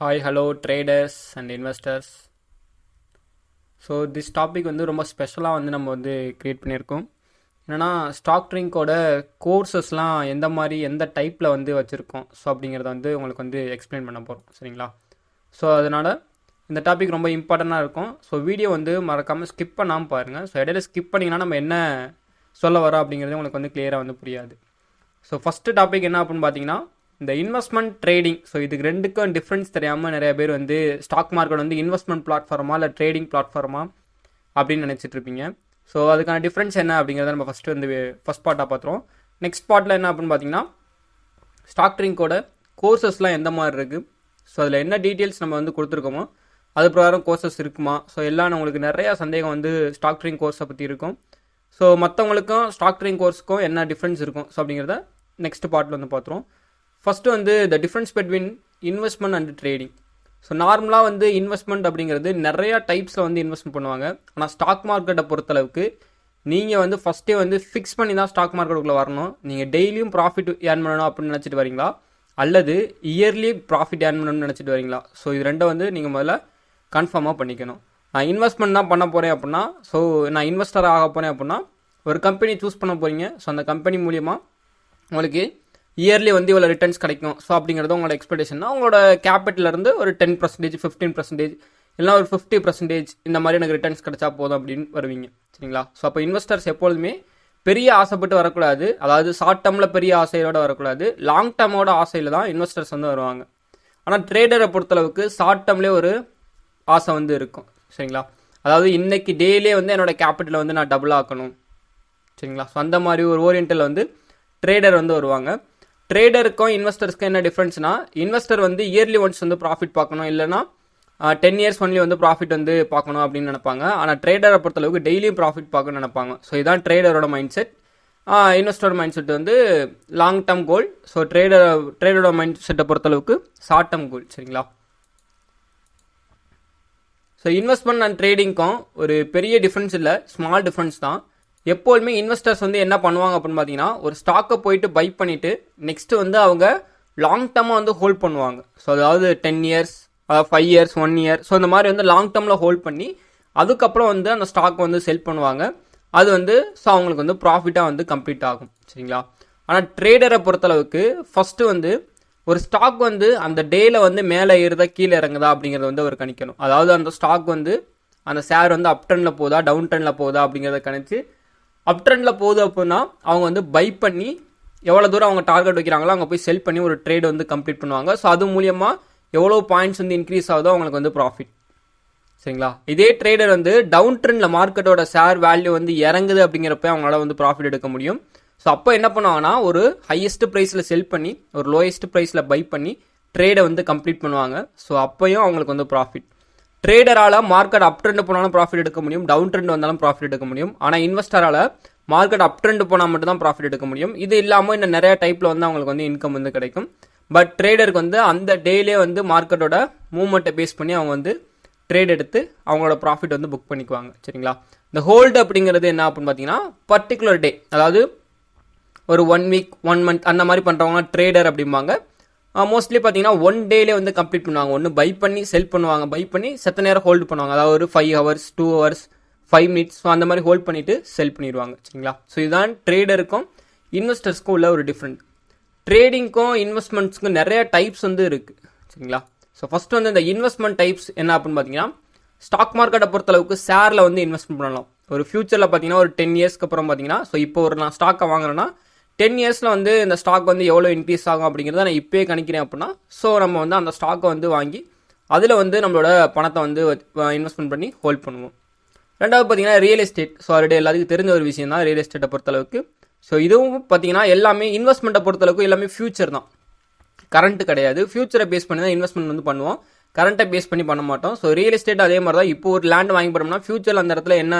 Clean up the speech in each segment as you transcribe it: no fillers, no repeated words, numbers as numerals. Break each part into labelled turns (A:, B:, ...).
A: Hi hello traders and investors. So this topic வந்து ரொம்ப ஸ்பெஷலாக வந்து நம்ம வந்து க்ரியேட் பண்ணியிருக்கோம். என்னென்னா ஸ்டாக் ட்ரிங்கோட கோர்சஸ்லாம் எந்த மாதிரி எந்த டைப்பில் வந்து வச்சுருக்கோம் ஸோ அப்படிங்கிறத வந்து உங்களுக்கு வந்து எக்ஸ்பிளைன் பண்ண போகிறோம். சரிங்களா? ஸோ அதனால் இந்த டாபிக் ரொம்ப இம்பார்ட்டண்ட்டாக இருக்கும். ஸோ வீடியோ வந்து மறக்காமல் ஸ்கிப் பண்ணாமல் பாருங்கள். ஸோ இடையில ஸ்கிப் பண்ணிங்கன்னா நம்ம என்ன சொல்ல வரோம் அப்படிங்கிறது உங்களுக்கு வந்து கிளியராக வந்து புரியாது. ஸோ ஃபஸ்ட்டு டாபிக் என்ன அப்படின்னு பார்த்தீங்கன்னா இந்த இன்வெஸ்ட்மெண்ட் ட்ரேடிங். ஸோ இதுக்கு ரெண்டுக்கும் டிஃப்ரென்ஸ் தெரியாமல் நிறைய பேர் வந்து ஸ்டாக் மார்க்கெட் வந்து இன்வெஸ்ட்மெண்ட் பிளாட்ஃபார்மா இல்லை ட்ரேடிங் பிளாட்ஃபார்மா அப்படின்னு நினச்சிட்டு இருப்பீங்க. ஸோ அதுக்கான டிஃப்ரென்ஸ் என்ன அப்படிங்கிறத நம்ம ஃபஸ்ட்டு வந்து ஃபஸ்ட் பார்ட்டாக பார்த்துருவோம். நெக்ஸ்ட் பார்ட்டில் என்ன அப்படின்னு பார்த்தீங்கன்னா ஸ்டாக் ட்ரிங்கோட கோர்சஸ்லாம் எந்த மாதிரி இருக்குது, ஸோ அதில் என்ன டீட்டெயில்ஸ் நம்ம வந்து கொடுத்துருக்கோமோ அது பிரகாரம் கோர்சஸ் இருக்குமா, ஸோ எல்லாம் உங்களுக்கு நிறையா சந்தேகம் வந்து ஸ்டாக் ட்ரிங் கோர்ஸை பற்றி இருக்கும். ஸோ மற்றவங்களுக்கும் ஸ்டாக் ட்ரிங் கோர்ஸுக்கும் என்ன டிஃப்ரென்ஸ் இருக்கும் ஸோ அப்படிங்கிறத நெக்ஸ்ட் பார்ட்டில் வந்து பார்த்துருவோம். ஃபஸ்ட்டு வந்து the difference between investment and trading. So நார்மலாக வந்து இன்வெஸ்ட்மெண்ட் அப்படிங்கிறது நிறையா டைப்ஸில் வந்து இன்வெஸ்ட்மெண்ட் பண்ணுவாங்க. ஆனால் ஸ்டாக் மார்க்கெட்டை பொறுத்தளவுக்கு நீங்கள் வந்து ஃபஸ்ட்டே வந்து ஃபிக்ஸ் பண்ணி தான் ஸ்டாக் மார்க்கெட்டுக்குள்ளே வரணும். நீங்கள் டெய்லியும் ப்ராஃபிட் ஏர்ன் பண்ணணும் அப்படின்னு நினச்சிட்டு வரீங்களா, அல்லது இயர்லி ப்ராஃபிட் ஏர்ன் பண்ணணும்னு நினச்சிட்டு வரீங்களா? ஸோ இது ரெண்டும் வந்து நீங்கள் முதல்ல கன்ஃபார்மாக பண்ணிக்கணும். நான் இன்வெஸ்ட்மெண்ட் தான் பண்ண போகிறேன் அப்படின்னா, ஸோ நான் இன்வெஸ்டர் ஆக போகிறேன் அப்படின்னா ஒரு கம்பெனி சூஸ் பண்ண போகிறீங்க. ஸோ அந்த கம்பெனி மூலியமாக உங்களுக்கு இயர்லி வந்து இவ்வளோ ரிட்டர்ன்ஸ் கிடைக்கும் ஸோ அப்படிங்கிறது உங்களோட எக்ஸ்பெக்டேஷன் தான். உங்களோட கேபிட்டலேருந்து ஒரு 10%, 15%, இல்லைனா ஒரு 50% இந்த மாதிரி எனக்கு ரிட்டர்ன்ஸ் கிடைச்சா போதும் அப்படின்னு வருவீங்க. சரிங்களா? ஸோ அப்போ இன்வெஸ்டர்ஸ் எப்பொழுதுமே பெரிய ஆசைப்பட்டு வரக்கூடாது. அதாவது ஷார்ட் டேர்மில் பெரிய ஆசையோடு வரக்கூடாது, லாங் டேர்மோட ஆசையில் தான் இன்வெஸ்டர்ஸ் வந்து வருவாங்க. ஆனால் ட்ரேடரை பொறுத்தளவுக்கு ஷார்ட் டேர்ம்லேயே ஒரு ஆசை வந்து இருக்கும். சரிங்களா? அதாவது இன்னைக்கு டேலே வந்து என்னோட கேபிட்டலை வந்து நான் டபுள் ஆக்கணும். சரிங்களா? ஸோ அந்த மாதிரி ஒரு ஓரியன்டில் வந்து ட்ரேடர் வந்து வருவாங்க. ட்ரேடருக்கும் இன்வெஸ்டர்ஸ்க்கும் என்ன டிஃப்ரென்ஸ்னா, இன்வெஸ்டர் வந்து இயர்லி ஒன்ஸ் வந்து ப்ராஃபிட் பார்க்கணும், இல்லைனா 10 இயர்ஸ் ஒன்லி வந்து ப்ராஃபிட் வந்து பார்க்கணும் அப்படின்னு நினைப்பாங்க. ஆனால் ட்ரேடரை பொறுத்தளவுக்கு டெய்லியும் ப்ராஃபிட் பார்க்கணும்னு நினைப்பாங்க. ஸோ இதுதான் ட்ரேடரோட மைண்ட் செட். இன்வெஸ்டரோட மைண்ட் செட் வந்து லாங் டேர்ம் கோல். ஸோ ட்ரேடரோட மைண்ட் செட்டை பொறுத்தளவுக்கு ஷார்ட் டேர்ம் கோல். சரிங்களா? ஸோ இன்வெஸ்ட்மெண்ட் அண்ட் ட்ரேடிங்க்கும் ஒரு பெரிய டிஃப்ரென்ஸ் இல்லை, ஸ்மால் டிஃப்ரென்ஸ் தான். எப்போதுமே இன்வெஸ்டர்ஸ் வந்து என்ன பண்ணுவாங்க அப்படின்னு பார்த்தீங்கன்னா, ஒரு ஸ்டாக்கை போயிட்டு பை பண்ணிவிட்டு நெக்ஸ்ட்டு வந்து அவங்க லாங் டேர்மாக வந்து ஹோல்ட் பண்ணுவாங்க. ஸோ அதாவது 10 இயர்ஸ், 5 இயர்ஸ், 1 இயர், ஸோ இந்த மாதிரி வந்து லாங் டேர்மில் ஹோல்ட் பண்ணி அதுக்கப்புறம் வந்து அந்த ஸ்டாக் வந்து செல் பண்ணுவாங்க. அது வந்து ஸோ அவங்களுக்கு வந்து ப்ராஃபிட்டாக வந்து கம்ப்ளீட் ஆகும். சரிங்களா? ஆனால் ட்ரேடரை பொறுத்தளவுக்கு ஃபஸ்ட்டு வந்து ஒரு ஸ்டாக் வந்து அந்த டேயில் வந்து மேலே ஏறுதா கீழே இறங்குதா அப்படிங்கிறத வந்து அவர் கணிக்கணும். அதாவது அந்த ஸ்டாக் வந்து அந்த ஷேர் வந்து அப் ட்ரெண்டில் போதா டவுன் ட்ரெண்டில் போதா அப்படிங்கிறத கணிச்சு அப் ட்ரெண்டில் போகுது அப்படின்னா அவங்க வந்து பை பண்ணி எவ்வளோ தூரம் அவங்க டார்கெட் வைக்கிறாங்களோ அங்கே போய் செல் பண்ணி ஒரு ட்ரேட் வந்து கம்ப்ளீட் பண்ணுவாங்க. ஸோ அது மூலியமாக எவ்வளோ பாயிண்ட்ஸ் வந்து இன்க்ரீஸ் ஆகுதோ அவங்களுக்கு வந்து ப்ராஃபிட். சரிங்களா? இதே ட்ரேடர் வந்து டவுன் ட்ரெண்டில் மார்க்கெட்டோட ஷேர் வேல்யூ வந்து இறங்குது அப்படிங்கிறப்ப அவங்களால வந்து ப்ராஃபிட் எடுக்க முடியும். ஸோ அப்போ என்ன பண்ணுவாங்கன்னா, ஒரு ஹையஸ்ட் ப்ரைஸில் செல் பண்ணி ஒரு லோயஸ்ட் ப்ரைஸில் பை பண்ணி ட்ரேடை வந்து கம்ப்ளீட் பண்ணுவாங்க. ஸோ அப்போயும் அவங்களுக்கு வந்து ப்ராஃபிட். ட்ரேடரால் மார்க்கெட் அப் ட்ரெண்ட் போனாலும் ப்ராஃபிட் எடுக்க முடியும், டவுன் ட்ரெண்ட் வந்தாலும் ப்ராஃபிட் எடுக்க முடியும். ஆனால் இன்வெஸ்டரால் மார்க்கெட் அப் ட்ரெண்ட் போனால் மட்டும் தான் ப்ராஃபிட் எடுக்க முடியும். இது இல்லாமல் இன்னும் நிறைய டைப்பில் வந்து அவங்களுக்கு வந்து இன்கம் வந்து கிடைக்கும். பட் ட்ரேடருக்கு வந்து அந்த டேலே வந்து மார்க்கெட்டோட மூவ்மெண்ட்டை பேஸ் பண்ணி அவங்க வந்து ட்ரேட் எடுத்து அவங்களோட ப்ராஃபிட் வந்து புக் பண்ணிக்குவாங்க. சரிங்களா? இந்த ஹோல்டு அப்படிங்கிறது என்ன அப்படின்னு பார்த்தீங்கன்னா, பர்டிகுலர் டே, அதாவது ஒரு 1 வீக் 1 மந்த் அந்த மாதிரி பண்ணுறவங்க ட்ரேடர் அப்படிம்பாங்க. மோஸ்ட்லி பார்த்தீங்கன்னா 1 டேலே வந்து கம்ப்ளீட் பண்ணுவாங்க. ஒன்று பை பண்ணி செல் பண்ணுவாங்க, பை பண்ணி செத்த நேரம் ஹோல்டு பண்ணுவாங்க. அதாவது ஒரு 5 ஹவர்ஸ் 2 ஹவர்ஸ் 5 மினிட்ஸ், ஸோ அந்த மாதிரி ஹோல்ட் பண்ணிவிட்டு செல் பண்ணிடுவாங்க. சரிங்களா? ஸோ இதுதான் ட்ரேடருக்கும் இன்வெஸ்டர்ஸ்க்கும் உள்ள ஒரு டிஃப்ரெண்ட். ட்ரேடிங்க்கும் இன்வெஸ்ட்மெண்ட்ஸ்க்கும் நிறைய டைப்ஸ் வந்து இருக்குது. சரிங்களா? ஸோ ஃபஸ்ட்டு வந்து இந்த இன்வெஸ்ட்மெண்ட் டைப்ஸ் என்ன அப்படின்னு பார்த்தீங்கன்னா, ஸ்டாக் மார்க்கெட்டை பொறுத்தளவுக்கு ஷேரில் வந்து இன்வெஸ்ட்மெண்ட் பண்ணலாம். ஒரு ஃபியூச்சரில் பார்த்தீங்கன்னா ஒரு 10 இயர்ஸ்க்கு அப்புறம் பார்த்தீங்கன்னா, ஸோ இப்போ ஒரு நான் ஸ்டாக்கை வாங்குறேன்னா 10 இயர்ஸில் வந்து இந்த ஸ்டாக் வந்து எவ்வளோ இன்க்ரீஸ் ஆகும் அப்படிங்கிறத நான் இப்போயே கணிக்கிறேன் அப்படின்னா, ஸோ நம்ம வந்து அந்த ஸ்டாக்கை வந்து வாங்கி அதில் வந்து நம்மளோட பணத்தை வந்து இன்வெஸ்ட்மெண்ட் பண்ணி ஹோல்ட் பண்ணுவோம். ரெண்டாவது பார்த்தீங்கன்னா ரியல் எஸ்டேட். ஸோ ஆல்ரெடி எல்லாத்துக்கும் தெரிஞ்ச ஒரு விஷயம் தான் ரியல் எஸ்டேட்டை பொறுத்தளவுக்கு. ஸோ இதுவும் பார்த்தீங்கன்னா எல்லாமே இன்வெஸ்ட்மெண்ட்டை பொறுத்தளவுக்கு எல்லாமே ஃபியூச்சர் தான், கரண்ட் கிடையாது. ஃபியூச்சரை பேஸ் பண்ணி தான் இன்வெஸ்ட்மெண்ட் வந்து பண்ணுவோம், கரண்ட்டை பேஸ் பண்ணி பண்ண மாட்டோம். ஸோ ரியல் எஸ்டேட் அதே மாதிரி தான். இப்போ ஒரு லேண்ட் வாங்கி போட்டோம்னா ஃபியூச்சரில் அந்த இடத்துல என்ன,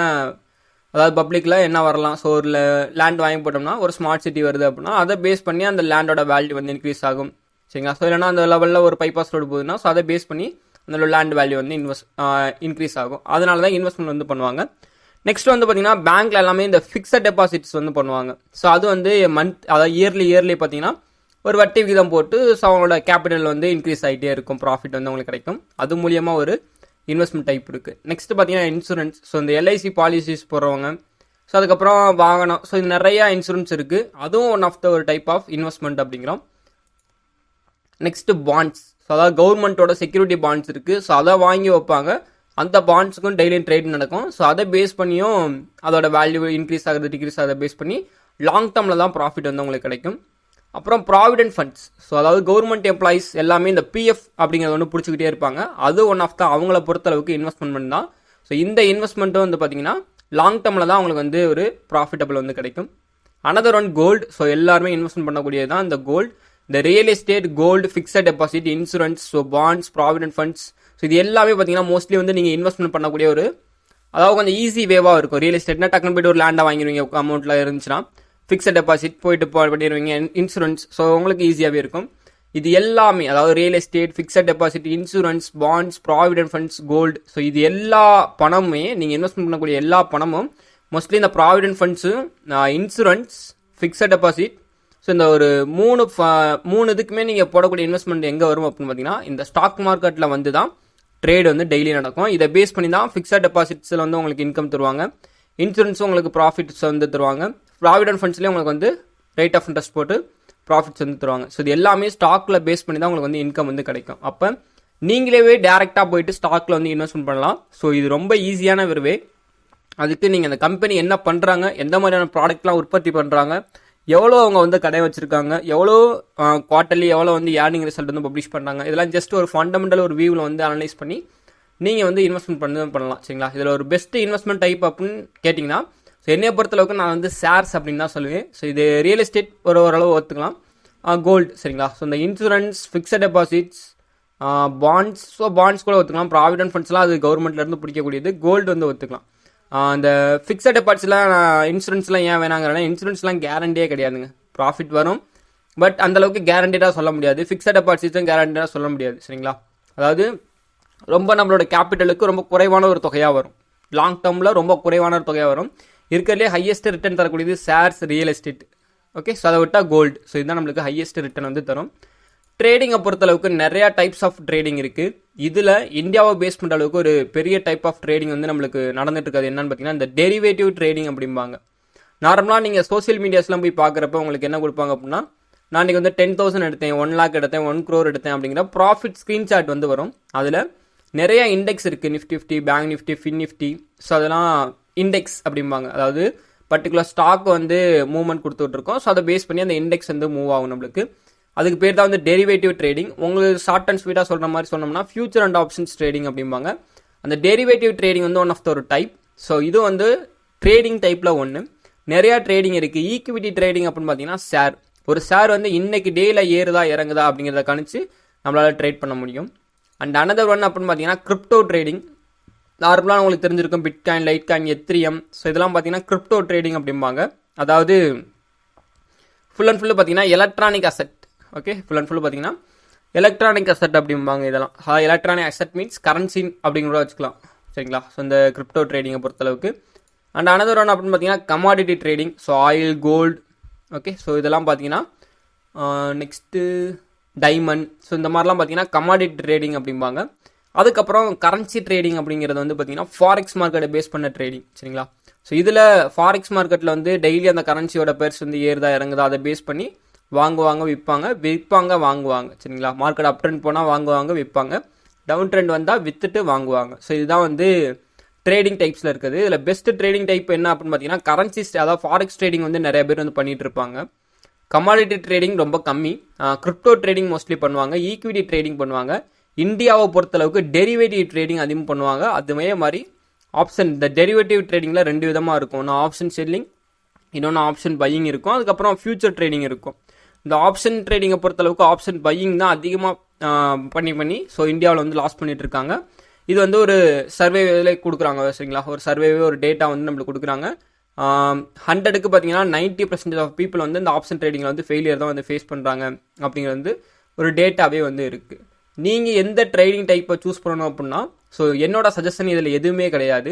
A: அதாவது பப்ளிக்கில் என்ன வரலாம், ஸோ ஒரு லேண்ட் வாங்கி போட்டோம்னா ஒரு ஸ்மார்ட் சிட்டி வருது அப்படின்னா அதை பேஸ் பண்ணி அந்த லேண்டோட வேல்யூ வந்து இன்க்ரீஸ் ஆகும். சரிங்களா? ஸோ இல்லைனா அந்த லெவலில் ஒரு பைபாஸ் ரோடு போகுதுன்னா ஸோ அதை பேஸ் பண்ணி அந்த லேண்ட் வேல்யூ வந்து இன்க்ரீஸ் ஆகும். அதனால தான் இன்வெஸ்ட்மெண்ட் வந்து பண்ணுவாங்க. நெக்ஸ்ட் வந்து பார்த்தீங்கன்னா பேங்க்ல எல்லாமே இந்த ஃபிக்ஸட் டெபாசிட்ஸ் வந்து பண்ணுவாங்க. ஸோ அது வந்து மந்த், அதாவது இயர்லி பார்த்தீங்கன்னா ஒரு வட்டி விகிதம் போட்டு ஸோ அவங்களோட கேபிட்டல் வந்து இன்க்ரீஸ் ஆகிட்டே இருக்கும், ப்ராஃபிட் வந்து அவங்களுக்கு கிடைக்கும். அது மூலியமாக ஒரு இன்வெஸ்ட்மெண்ட் டைப் இருக்குது. நெக்ஸ்ட் பார்த்தீங்கன்னா இன்சூரன்ஸ். ஸோ இந்த எல்ஐசி பாலிசிஸ் போடுறவங்க, ஸோ அதுக்கப்புறம் வாகனம், ஸோ இது நிறையா இன்சூரன்ஸ் இருக்குது. அதுவும் ஒன் ஆஃப் த ஒரு டைப் ஆஃப் இன்வெஸ்ட்மெண்ட் அப்படிங்கிறோம். Next bonds. ஸோ அதாவது கவர்மெண்ட்டோட செக்யூரிட்டி பாண்ட்ஸ் இருக்குது. ஸோ அதை வாங்கி வைப்பாங்க, அந்த பாண்ட்ஸுக்கும் டெய்லியும் ட்ரேட் நடக்கும். ஸோ அதை பேஸ் பண்ணியும் அதோட வேல்யூ இன்க்ரீஸ் ஆகுது டிக்ரீஸ் ஆகுது பேஸ் பண்ணி லாங் டேர்மில் தான் ப்ராஃபிட் வந்து உங்களுக்கு கிடைக்கும். அப்புறம் ப்ராவிடென்ட் ஃபண்ட்ஸ். ஸோ அதாவது கவர்மெண்ட் எம்ப்ளாயிஸ் எல்லாமே இந்த பிஎஃப் அப்படிங்கிறது ஒன்று பிடிச்சிக்கிட்டே இருப்பாங்க. அது ஒன் ஆஃப் த அவங்கள பொறுத்தளவுக்கு இன்வெஸ்ட்மெண்ட் தான். ஸோ இந்த இன்வெஸ்ட்மெண்ட்டும் வந்து பார்த்தீங்கன்னா லாங் டேர்மில் தான் அவங்களுக்கு வந்து ஒரு ப்ராஃபிட்டபிள் வந்து கிடைக்கும். Another one gold. ஸோ எல்லாருமே இன்வெஸ்ட்மெண்ட் பண்ணக்கூடியது தான் இந்த கோல்டு. இந்த real estate, gold, fixed deposit, insurance, so bonds, provident funds, so இது எல்லாமே பார்த்தீங்கன்னா மோஸ்ட்லி வந்து நீங்கள் இன்வெஸ்ட்மெண்ட் பண்ணக்கூடிய ஒரு அதாவது கொஞ்சம் ஈஸி வேவாக இருக்கும். ரியல் எஸ்டேட்னா டக்குனு போய்ட்டு ஒரு லேண்டை வாங்கிடுவீங்க அமௌண்ட்டில் இருந்துச்சுன்னா, ஃபிக்ஸட் டெபாசிட் போயிட்டு பண்ணிடுவீங்க, இன்சூரன்ஸ், ஸோ உங்களுக்கு ஈஸியாகவே இருக்கும். இது எல்லாமே அதாவது real estate, fixed deposit, insurance, bonds, provident funds, gold, so இது எல்லா பணமுமே நீங்கள் இன்வெஸ்ட்மெண்ட் பண்ணக்கூடிய எல்லா பணமும் மோஸ்ட்லி இந்த provident funds, insurance, fixed deposit, so இந்த ஒரு மூணு இதுக்குமே நீங்கள் போடக்கூடிய இன்வெஸ்ட்மெண்ட் எங்கே வரும் அப்படின்னு பார்த்தீங்கன்னா இந்த ஸ்டாக் மார்க்கெட்டில் வந்து தான் ட்ரேட் வந்து டெய்லி நடக்கும். இதை பேஸ் பண்ணி தான் ஃபிக்ஸட் டெபாசிட்ஸில் வந்து உங்களுக்கு இன்கம் தருவாங்க, இன்சூரன்ஸும் உங்களுக்கு ப்ராஃபிட்ஸ் வந்து தருவாங்க, ப்ராவிடென்ட் ஃபண்ட்ஸ்லேயே உங்களுக்கு வந்து ரேட் ஆஃப் இன்ட்ரெஸ்ட் போட்டு ப்ராஃபிட்ஸ் வந்து தருவாங்க. ஸோ இது எல்லாமே ஸ்டாக்கில் பேஸ் பண்ணி தான் உங்களுக்கு வந்து இன்கம் வந்து கிடைக்கும். அப்போ நீங்களே டேரெக்டாக போயிட்டு ஸ்டாக்கில் வந்து இன்வெஸ்ட்மெண்ட் பண்ணலாம். ஸோ இது ரொம்ப ஈஸியான ஒரு வே. அதுக்கு நீங்கள் அந்த கம்பெனி என்ன பண்ணுறாங்க, எந்த மாதிரியான ப்ராடக்ட்லாம் உற்பத்தி பண்ணுறாங்க, எவ்வளோ அவங்க வந்து கடை வச்சுருக்காங்க, எவ்வளோ குவார்ட்டர்லி எவ்வளோ வந்து ஏர்னிங் ரிசல்ட் வந்து பப்ளிஷ் பண்ணுறாங்க, இதெல்லாம் ஜஸ்ட் ஒரு ஃபண்டமெண்டல் ஒரு வியூவில் வந்து அனலைஸ் பண்ணி நீங்கள் வந்து இன்வெஸ்ட்மெண்ட் பண்ணலாம். சரிங்களா, இதில் ஒரு பெஸ்ட் இன்வெஸ்ட்மெண்ட் டைப் அப்படின்னு கேட்டிங்கன்னா ஸோ என்னைய பொறுத்தளவுக்கு நான் வந்து ஷேர்ஸ் அப்படின்னு தான் சொல்லுவேன். ஸோ இது ரியல் எஸ்டேட் ஓரளவு ஒத்துக்கலாம், கோல்டு, சரிங்களா. ஸோ இந்த insurance, fixed deposits, bonds, so bonds கூட ஒத்துக்கலாம். ப்ராவிடென்ட் ஃபண்ட்ஸ்லாம் அது கவர்மெண்ட்லேருந்து பிடிக்கக்கூடியது, கோல்டு வந்து ஒத்துக்கலாம். அந்த ஃபிக்ஸட் டெபாசிட்லாம் இன்சூரன்ஸ்லாம் ஏன் வேணாங்கிறனா இன்சூரன்ஸ்லாம் கேரண்டியே கிடையாதுங்க. ப்ராஃபிட் வரும், பட் அந்தளவுக்கு கேரண்டடாக சொல்ல முடியாது. ஃபிக்ஸட் டெபாசிட்ஸும் கேரண்டடாக சொல்ல முடியாது, சரிங்களா. அதாவது ரொம்ப நம்மளோட கேபிட்டலுக்கு ரொம்ப குறைவான ஒரு தொகையாக வரும், லாங் டேர்மில் ரொம்ப குறைவான ஒரு தொகையாக வரும். இருக்கிறதுலே ஹையஸ்ட் ரிட்டர்ன் தரக்கூடியது shares, real estate. Okay, so அதை விட்டால் கோல்டு. ஸோ இதுதான் நம்மளுக்கு ஹையஸ்ட் ரிட்டர்ன் வந்து தரும். ட்ரேடிங்கை பொறுத்தளவுக்கு நிறையா டைப்ஸ் ஆஃப் ட்ரேடிங் இருக்குது. இதில் இந்தியாவை பேஸ் பண்ணுற அளவுக்கு ஒரு பெரிய டைப் ஆஃப் ட்ரேடிங் வந்து நம்மளுக்கு நடந்துட்டு இருக்காது. என்னன்னு பார்த்தீங்கன்னா இந்த டெரிவேட்டிவ் ட்ரேடிங் அப்படிம்பாங்க. நார்மலாக நீங்கள் சோசியல் மீடியாஸ்லாம் போய் பார்க்குறப்ப உங்களுக்கு என்ன கொடுப்பாங்க அப்படின்னா, நான் இன்றைக்கி வந்து 10,000 எடுத்தேன், 1 lakh எடுத்தேன், 1 crore எடுத்தேன் அப்படிங்கிற ப்ராஃபிட் ஸ்க்ரீன்ஷாட் வந்து வரும். அதில் நிறையா இண்டெக்ஸ் இருக்குது, Nifty, bank Nifty, fin Nifty, so அதெல்லாம் இண்டெக்ஸ் அப்படிம்பாங்க. அதாவது பர்டிகுலர் ஸ்டாக் வந்து மூவ்மெண்ட் கொடுத்துட்ருக்கோம், ஸோ அதை பேஸ் பண்ணி அந்த இண்டெக்ஸ் வந்து மூவ் ஆகும் நம்மளுக்கு. அதுக்கு பேர் தான் வந்து டெரிவேட்டிவ் ட்ரேடிங். உங்களுக்கு ஷார்ட் அண்ட் ஸ்வீட்டாக சொல்கிற மாதிரி சொன்னோம்னா ஃபியூச்சர் அண்ட் ஆப்ஷன்ஸ் ட்ரேடிங் அப்படிம்பாங்க. அந்த டெரிவேட்டிவ் ட்ரேடிங் வந்து ஒன் ஆஃப் த ஒரு டைப். ஸோ இது வந்து ட்ரேடிங் டைப்பில் ஒன்று. நிறையா ட்ரேடிங் இருக்குது. ஈக்விட்டி ட்ரேடிங் அப்படின்னு பார்த்தீங்கன்னா ஷேர், ஒரு ஷேர் வந்து இன்னைக்கு டேயில் ஏறுதா இறங்குதா அப்படிங்கிறத கணிச்சு நம்மளால் ட்ரேட் பண்ண முடியும். அண்ட் அனதர் ஒன் அப்படின்னு பார்த்தீங்கன்னா கிரிப்டோ ட்ரேடிங். நார்மலாக உங்களுக்கு தெரிஞ்சிருக்கும் பிட்காயின், லைட்காயின், எத்ரியம், ஸோ இதெல்லாம் பார்த்தீங்கன்னா கிரிப்டோ ட்ரேடிங் அப்படிம்பாங்க. அதாவது ஃபுல் அண்ட் ஃபுல்லு பார்த்தீங்கன்னா electronic asset. Okay, full and full பார்த்தீங்கன்னா எலக்ட்ரானிக் அசெட் அப்படிம்பாங்க. இதெல்லாம் எலக்ட்ரானிக் அசெட் மீன்ஸ் கரன்சி அப்படிங்கிற வச்சுக்கலாம், சரிங்களா. ஸோ இந்த கிரிப்டோ ட்ரேடிங்கை பொறுத்தளவுக்கு. அண்ட் அனதர் ஒன் அப்படின்னு பார்த்தீங்கன்னா commodity trading. So oil, gold, okay, so இதெல்லாம் பார்த்தீங்கன்னா நெக்ஸ்ட்டு டைமண்ட், ஸோ இந்த மாதிரிலாம் பார்த்தீங்கன்னா கமாடிட்டி ட்ரேடிங் அப்படிம்பாங்க. அதுக்கப்புறம் கரன்சி ட்ரேடிங் அப்படிங்கிறது வந்து பார்த்தீங்கன்னா ஃபாரெக்ஸ் மார்க்கெட்டை பேஸ் பண்ண ட்ரேடிங், சரிங்களா. ஸோ இதில் ஃபாரெக்ஸ் மார்க்கெட்டில் வந்து டெய்லி அந்த கரன்சியோட பேர்ஸ் வந்து ஏறுதா இறங்குதா அதை பேஸ் பண்ணி வாங்குவாங்க, விற்பாங்க, வாங்குவாங்க, சரிங்களா. மார்க்கெட் அப் ட்ரெண்ட் போனால் வாங்குவாங்க, விற்பாங்க, டவுன் ட்ரெண்ட் வந்தால் விற்றுட்டு வாங்குவாங்க. ஸோ இதுதான் வந்து ட்ரேடிங் டைப்ஸில் இருக்குது. இதில் பெஸ்ட் ட்ரேடிங் டைப் என்ன அப்படின்னு பார்த்தீங்கன்னா கரன்சிஸ், அதாவது ஃபாரெக்ஸ் ட்ரேடிங் வந்து நிறைய பேர் வந்து பண்ணிட்டு இருப்பாங்க. கமாடிட்டி ட்ரேடிங் ரொம்ப கம்மி. கிரிப்டோ ட்ரேடிங் மோஸ்ட்லி பண்ணுவாங்க, ஈக்விட்டி ட்ரேடிங் பண்ணுவாங்க. இந்தியாவை பொறுத்தளவுக்கு டெரிவேட்டிவ் ட்ரேடிங் அதிகம் பண்ணுவாங்க. அதுவே மாதிரி ஆப்ஷன், இந்த டெரிவேட்டிவ் ட்ரேடிங்கில் 2 விதமாக இருக்கும். ஒன்று ஆப்ஷன் செல்லிங், இன்னொன்று ஆப்ஷன் பையிங் இருக்கும். அதுக்கப்புறம் ஃபியூச்சர் ட்ரேடிங் இருக்கும். இந்த ஆப்ஷன் ட்ரேடிங்கை பொறுத்தளவுக்கு ஆப்ஷன் பையிங் தான் அதிகமாக பண்ணி ஸோ இந்தியாவில் வந்து லாஸ் பண்ணிட்டு இருக்காங்க. இது வந்து ஒரு சர்வேல கொடுக்குறாங்க, சரிங்களா. ஒரு சர்வேவே ஒரு டேட்டா வந்து நம்மளுக்கு கொடுக்குறாங்க. 100க்கு பார்த்தீங்கன்னா 90% ஆஃப் பீப்புள் வந்து இந்த ஆப்ஷன் ட்ரேடிங்கில் வந்து ஃபெயிலியர் தான் வந்து ஃபேஸ் பண்ணுறாங்க அப்படிங்கிறது வந்து ஒரு டேட்டாவே வந்து இருக்குது. நீங்கள் எந்த ட்ரேடிங் டைப்பை சூஸ் பண்ணணும் அப்படின்னா, ஸோ என்னோட சஜஷன் இதில் எதுவுமே கிடையாது.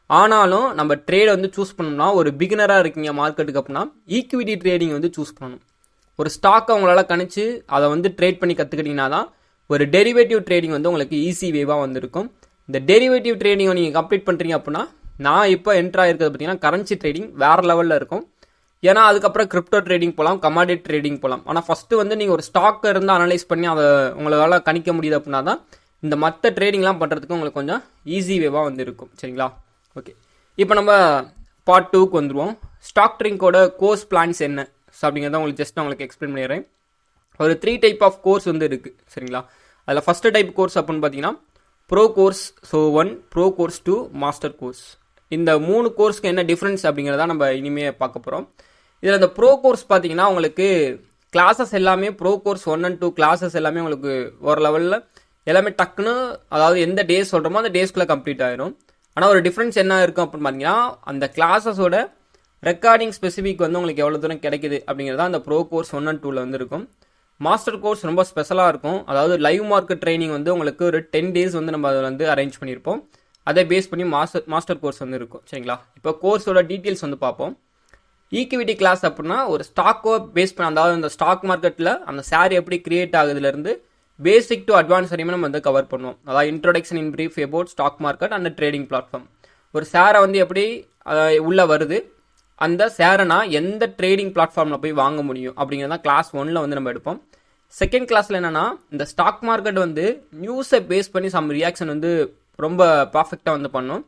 A: ஆனாலும் நம்ம ட்ரேட் வந்து சூஸ் பண்ணோம்னா, ஒரு பிகினராக இருக்கீங்க மார்க்கெட்டுக்கு அப்படின்னா ஈக்விட்டி ட்ரேடிங் வந்து சூஸ் பண்ணணும். ஒரு ஸ்டாக்கை உங்களால் கணிச்சு அதை வந்து ட்ரேட் பண்ணி கற்றுக்கிட்டிங்கன்னா தான் ஒரு டெரிவேட்டிவ் ட்ரேடிங் வந்து உங்களுக்கு ஈஸி வேவாக வந்திருக்கும். இந்த டெரிவேட்டிவ் ட்ரேடிங்கை நீங்கள் கம்ப்ளீட் பண்ணுறீங்க அப்படின்னா நான் இப்போ என்ட்ரு ஆகிருக்கிறது பார்த்தீங்கன்னா கரன்சி ட்ரேடிங் வேறு லெவலில் இருக்கும். ஏன்னா அதுக்கப்புறம் கிரிப்டோ ட்ரேடிங் போகலாம், கமாடிட்டி ட்ரேடிங் போகலாம். ஆனால் ஃபஸ்ட்டு வந்து நீங்கள் ஒரு ஸ்டாக்கை இருந்து அனலைஸ் பண்ணி அதை உங்களால் கணிக்க முடியுது அப்படின்னா தான் இந்த மற்ற ட்ரேடிங்லாம் பண்ணுறதுக்கு உங்களுக்கு கொஞ்சம் ஈஸி வேவாக வந்து இருக்கும். சரிங்களா? ஓகே, இப்போ நம்ம பார்ட் 2க்கு வந்துடுவோம். ஸ்டாக் ட்ரேடிங்கோட கோர்ஸ் பிளான்ஸ் என்ன அப்படிங்கிறத உங்களுக்கு ஜஸ்ட் உங்களுக்கு எக்ஸ்பிளைன் பண்ணிடுறேன். ஒரு 3 டைப் ஆஃப் கோர்ஸ் வந்து இருக்குது. சரிங்களா? அதில் ஃபஸ்ட்டு டைப் கோர்ஸ் அப்படின்னு பார்த்தீங்கன்னா bro course. So 1, bro course 2, master course. இந்த 3 கோர்ஸ்க்கு என்ன டிஃப்ரென்ஸ் அப்படிங்கிறத நம்ம இனிமேல் பார்க்க போகிறோம். இதில் இந்த ப்ரோ கோர்ஸ் பார்த்தீங்கன்னா உங்களுக்கு கிளாஸஸ் எல்லாமே ப்ரோ கோர்ஸ் 1 and 2 கிளாஸஸ் எல்லாமே உங்களுக்கு ஒரு லெவலில் எல்லாமே டக்குன்னு, அதாவது எந்த டேஸ் சொல்கிறோமோ அந்த டேஸ்க்குள்ளே கம்ப்ளீட் ஆகிடும். ஆனால் ஒரு டிஃப்ரென்ஸ் என்ன இருக்கும் அப்படின்னு பார்த்தீங்கன்னா அந்த கிளாஸஸோட ரெக்கார்டிங் ஸ்பெசிஃபிக் வந்து உங்களுக்கு எவ்வளோ தூரம் கிடைக்குது அப்படிங்கிறத அந்த ப்ரோ கோர்ஸ் 1 and 2ல் வந்து இருக்கும். மாஸ்டர் கோர்ஸ் ரொம்ப ஸ்பெஷலாக இருக்கும். அதாவது லைவ் மார்க்கெட் ட்ரைனிங் வந்து உங்களுக்கு ஒரு 10 days வந்து நம்ம அதில் வந்து அரேஞ்ச் பண்ணியிருப்போம். அதை பேஸ் பண்ணி மாஸ்டர் கோர்ஸ் வந்து இருக்கும். சரிங்களா? இப்போ கோர்ஸோட டீட்டெயில்ஸ் வந்து பார்ப்போம். ஈக்விட்டி கிளாஸ் அப்படின்னா ஒரு ஸ்டாக்கோ பேஸ் பண்ண, அதாவது அந்த ஸ்டாக் மார்க்கெட்டில் அந்த ஷேர் எப்படி கிரியேட் ஆகுதுலேருந்து பேசிக் டு அட்வான்ஸ் வரையுமே நம்ம வந்து கவர் பண்ணுவோம். அதாவது introduction in brief about stock market and trading platform. ஒரு ஷேரை வந்து எப்படி உள்ளே வருது, அந்த ஷேரை எந்த ட்ரேடிங் பிளாட்ஃபார்மில் போய் வாங்க முடியும் அப்படிங்கிறதான் கிளாஸ் 1ல் வந்து நம்ம எடுப்போம். செகண்ட் கிளாஸில் என்னென்னா இந்த ஸ்டாக் மார்க்கெட் வந்து நியூஸை பேஸ் பண்ணி சம் ரியாக்ஷன் வந்து ரொம்ப பர்ஃபெக்டாக வந்து பண்ணும்.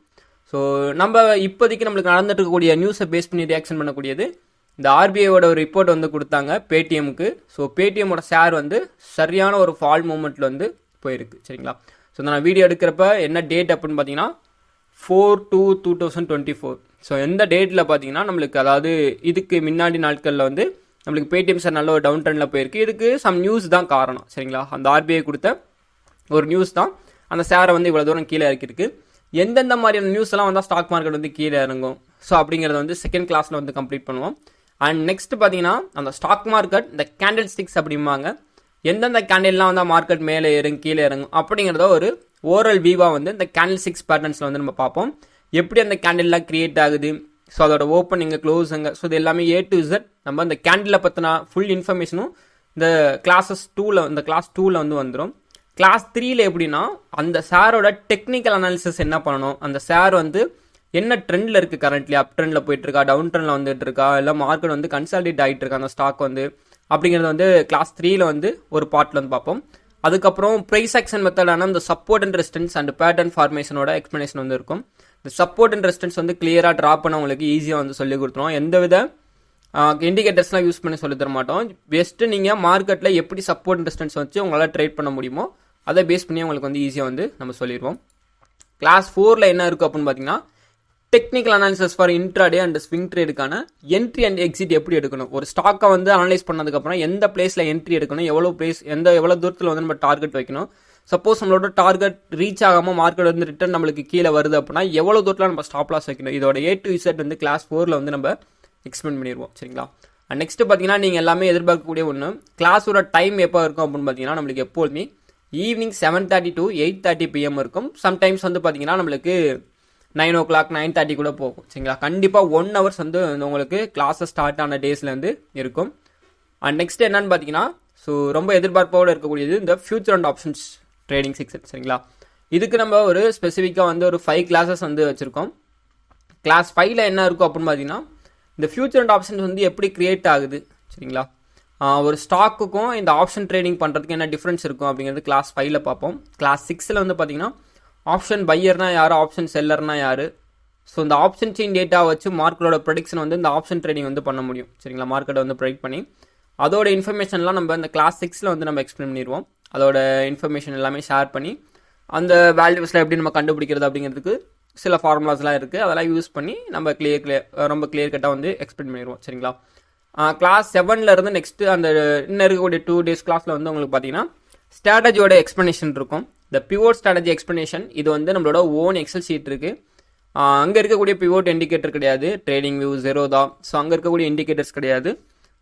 A: ஸோ நம்ம இப்போதைக்கு நம்மளுக்கு நடந்துட்டு இருக்கக்கூடிய நியூஸை பேஸ் பண்ணி ரியாக்ஷன் பண்ணக்கூடியது இந்த ஆர்பிஐயோட ஒரு ரிப்போர்ட் வந்து கொடுத்தாங்க பேடிஎம்க்கு. ஸோ பேடிஎம்மோட ஷேர் வந்து சரியான ஒரு ஃபால் மூமெண்ட்டில் வந்து போயிருக்கு. சரிங்களா? ஸோ நான் வீடியோ எடுக்கிறப்ப என்ன டேட் அப்படின்னு பார்த்தீங்கன்னா 4/2/2024. ஸோ எந்த டேட்டில் பார்த்தீங்கன்னா நம்மளுக்கு, அதாவது இதுக்கு முன்னாடி நாட்களில் வந்து நம்மளுக்கு பேடிஎம் சார் நல்ல ஒரு டவுன் ட்ரெண்டில் போயிருக்கு. இதுக்கு சம் நியூஸ் தான் காரணம். சரிங்களா? அந்த ஆர்பிஐ கொடுத்த ஒரு நியூஸ் தான் அந்த ஷேரை வந்து இவ்வளோ தூரம் கீழே இறக்கிருக்கு. எந்தெந்த மாதிரியான நியூஸ் எல்லாம் வந்தால் ஸ்டாக் மார்க்கெட் வந்து கீழே இறங்கும், ஸோ அப்படிங்கிறத வந்து செகண்ட் கிளாஸில் வந்து கம்ப்ளீட் பண்ணுவோம். அண்ட் நெக்ஸ்ட் பார்த்தீங்கன்னா அந்த ஸ்டாக் மார்க்கெட் இந்த கேண்டில் ஸ்டிக்ஸ் அப்படிம்பாங்க, எந்தெந்த கேண்டில்லாம் வந்தால் மார்க்கெட் மேலே இறங்கும் கீழே இறங்கும் அப்படிங்கிறத ஒரு ஓரல் வியூவாக வந்து இந்த கேண்டில் ஸ்டிக்ஸ் பேட்டர்ன்ஸில் வந்து நம்ம பார்ப்போம். எப்படி அந்த கேண்டில்லாம் கிரியேட் ஆகுது, ஸோ அதோட ஓப்பனிங்க க்ளோஸுங்க, ஸோ இது எல்லாமே A to Z நம்ம இந்த கேண்டிலை பற்றின ஃபுல் இன்ஃபர்மேஷனும் இந்த கிளாஸஸ் 2ல் இந்த கிளாஸ் 2ல் வந்து வந்துடும். கிளாஸ் 3ல் எப்படின்னா அந்த ஷேரோட டெக்னிக்கல் அனாலிசிஸ் என்ன பண்ணணும், அந்த ஷேர் வந்து என்ன ட்ரெண்டில் இருக்குது, கரண்ட்லி அப் ட்ரெண்டில் போயிட்டுருக்கா, டவுன் ட்ரெண்டில் வந்துட்டு இருக்கா, இல்லை மார்க்கெட் வந்து கன்சாலிடேட் ஆகிட்டு இருக்கா அந்த ஸ்டாக் வந்து, அப்படிங்கிறது வந்து கிளாஸ் 3ல் வந்து ஒரு பார்ட்டில் வந்து பார்ப்போம். அதுக்கப்புறம் ப்ரைஸ் ஆக்ஷன் மெத்தடான இந்த support and resistance and pattern ஃபார்மேஷனோட எக்ஸ்பிளனேஷன் வந்து இருக்கும். இந்த சப்போர்ட் அண்ட் ரெசிஸ்டன்ஸ் வந்து கிளியராக ட்ரா பண்ண உங்களுக்கு ஈஸியாக வந்து சொல்லி கொடுத்துருவோம். எந்தவித இண்டிகேட்டர்ஸ்லாம் யூஸ் பண்ணி சொல்லி தர மாட்டோம். பெஸ்ட்டு நீங்கள் மார்க்கெட்டில் எப்படி சப்போர்ட் அண்ட் ரெசிஸ்டன்ஸ் வச்சு உங்களால் ட்ரேட் பண்ண முடியுமோ அதை பேஸ் பண்ணி உங்களுக்கு வந்து ஈஸியாக வந்து நம்ம சொல்லிடுவோம். கிளாஸ் 4ல் என்ன இருக்குது அப்படின்னு பார்த்தீங்கன்னா technical analysis for intraday and swing ட்ரேடுக்கான என்ட்ரி அண்ட் எக்ஸிட் எப்படி எடுக்கணும், ஒரு ஸ்டாக்கை வந்து அனலைஸ் பண்ணதுக்கப்புறம் எந்த பிளேஸில் என்ட்ரி எடுக்கணும், எவ்வளோ தூரத்தில் வந்து நம்ம டார்கெட் வைக்கணும், சப்போஸ் நம்மளோட டார்கெட் ரீச் ஆகாமல் மார்க்கெட் வந்து ரிட்டர்ன் நம்மளுக்கு கீழே வருது அப்படின்னா எவ்வளோ தூரத்தில் நம்ம ஸ்டாப் லாஸ் வைக்கணும், இதோட A to Z வந்து கிளாஸ் 4ல் வந்து நம்ம எக்ஸ்பிளைன் பண்ணிடுவோம். சரிங்களா? அண்ட் நெக்ஸ்ட் பார்த்தீங்கன்னா நீங்கள் எல்லாமே எதிர்பார்க்கக்கூடிய ஒன்று, கிளாஸோட டைம் எப்போ இருக்கும் அப்படின்னு பார்த்தீங்கன்னா நம்மளுக்கு எப்போதுமே ஈவினிங் 7:30 to 8:30 PM இருக்கும். சம்டைம்ஸ் வந்து பார்த்தீங்கன்னா நம்மளுக்கு 9 o'clock 9:30 கூட போகும். சரிங்களா? கண்டிப்பாக 1 hours வந்து உங்களுக்கு கிளாஸஸ் ஸ்டார்ட் ஆன டேஸ்லேருந்து இருக்கும். அண்ட் நெக்ஸ்ட் என்னன்னு பார்த்தீங்கன்னா ஸோ ரொம்ப எதிர்பார்ப்போடு இருக்கக்கூடியது இந்த future and options trading section. சரிங்களா? இதுக்கு நம்ம ஒரு ஸ்பெசிஃபிக்காக வந்து ஒரு 5 classes வந்து வச்சுருக்கோம். கிளாஸ் 5ல் என்ன இருக்கும் அப்படின்னு பார்த்தீங்கன்னா இந்த ஃபியூச்சர் அண்ட் ஆப்ஷன்ஸ் வந்து எப்படி கிரியேட் ஆகுது. சரிங்களா? ஒரு ஸ்டாக்குக்கும் இந்த ஆப்ஷன் ட்ரேடிங் பண்ணுறதுக்கு என்ன டிஃப்ரென்ஸ் இருக்கும் அப்படிங்கிறது கிளாஸ் 5ல் பார்ப்போம். கிளாஸ் 6ல் வந்து பார்த்தீங்கன்னா ஆப்ஷன் பையர்னா யார், ஆப்ஷன் செல்லர்னா யார், ஸோ இந்த ஆப்ஷன் செயின் டேட்டா வச்சு மார்க்கெட்டோட ப்ரெடிக்ஷன் வந்து இந்த ஆப்ஷன் ட்ரேடிங் வந்து பண்ண முடியும். சரிங்களா? மார்க்கெட்டை வந்து ப்ரெடிக்ட் பண்ணி அதோட இன்ஃபர்மேஷன்லாம் நம்ம இந்த கிளாஸ் 6ல் வந்து நம்ம எக்ஸ்பிளைன் பண்ணிடுவோம். அதோட இன்ஃபர்மேஷன் எல்லாமே ஷேர் பண்ணி அந்த வேல்யூஸில் எப்படி நம்ம கண்டுபிடிக்கிறது அப்படிங்கிறதுக்கு சில ஃபார்முலாஸ்லாம் இருக்குது, அதெல்லாம் யூஸ் பண்ணி நம்ம ரொம்ப கிளியர் கட்டாக வந்து எக்ஸ்பிளைன் பண்ணிடுவோம். சரிங்களா? கிளாஸ் 7ல் இருந்து நெக்ஸ்ட்டு அந்த இன்னும் இருக்கக்கூடிய 2 days கிளாஸில் வந்து உங்களுக்கு பார்த்தீங்கன்னா ஸ்ட்ராட்டஜியோட எக்ஸ்ப்ளனேஷன் இருக்கும். இந்த பிவோட் ஸ்ட்ராட்டஜி எக்ஸ்ப்ளனேஷன் இது வந்து நம்மளோட ஓன் எக்ஸல் ஷீட் இருக்குது. அங்கே இருக்கக்கூடிய பிவோட் இண்டிகேட்டர் கிடையாது, ட்ரேடிங் வியூ 0 தான். ஸோ அங்கே இருக்கக்கூடிய இண்டிகேட்டர்ஸ் கிடையாது.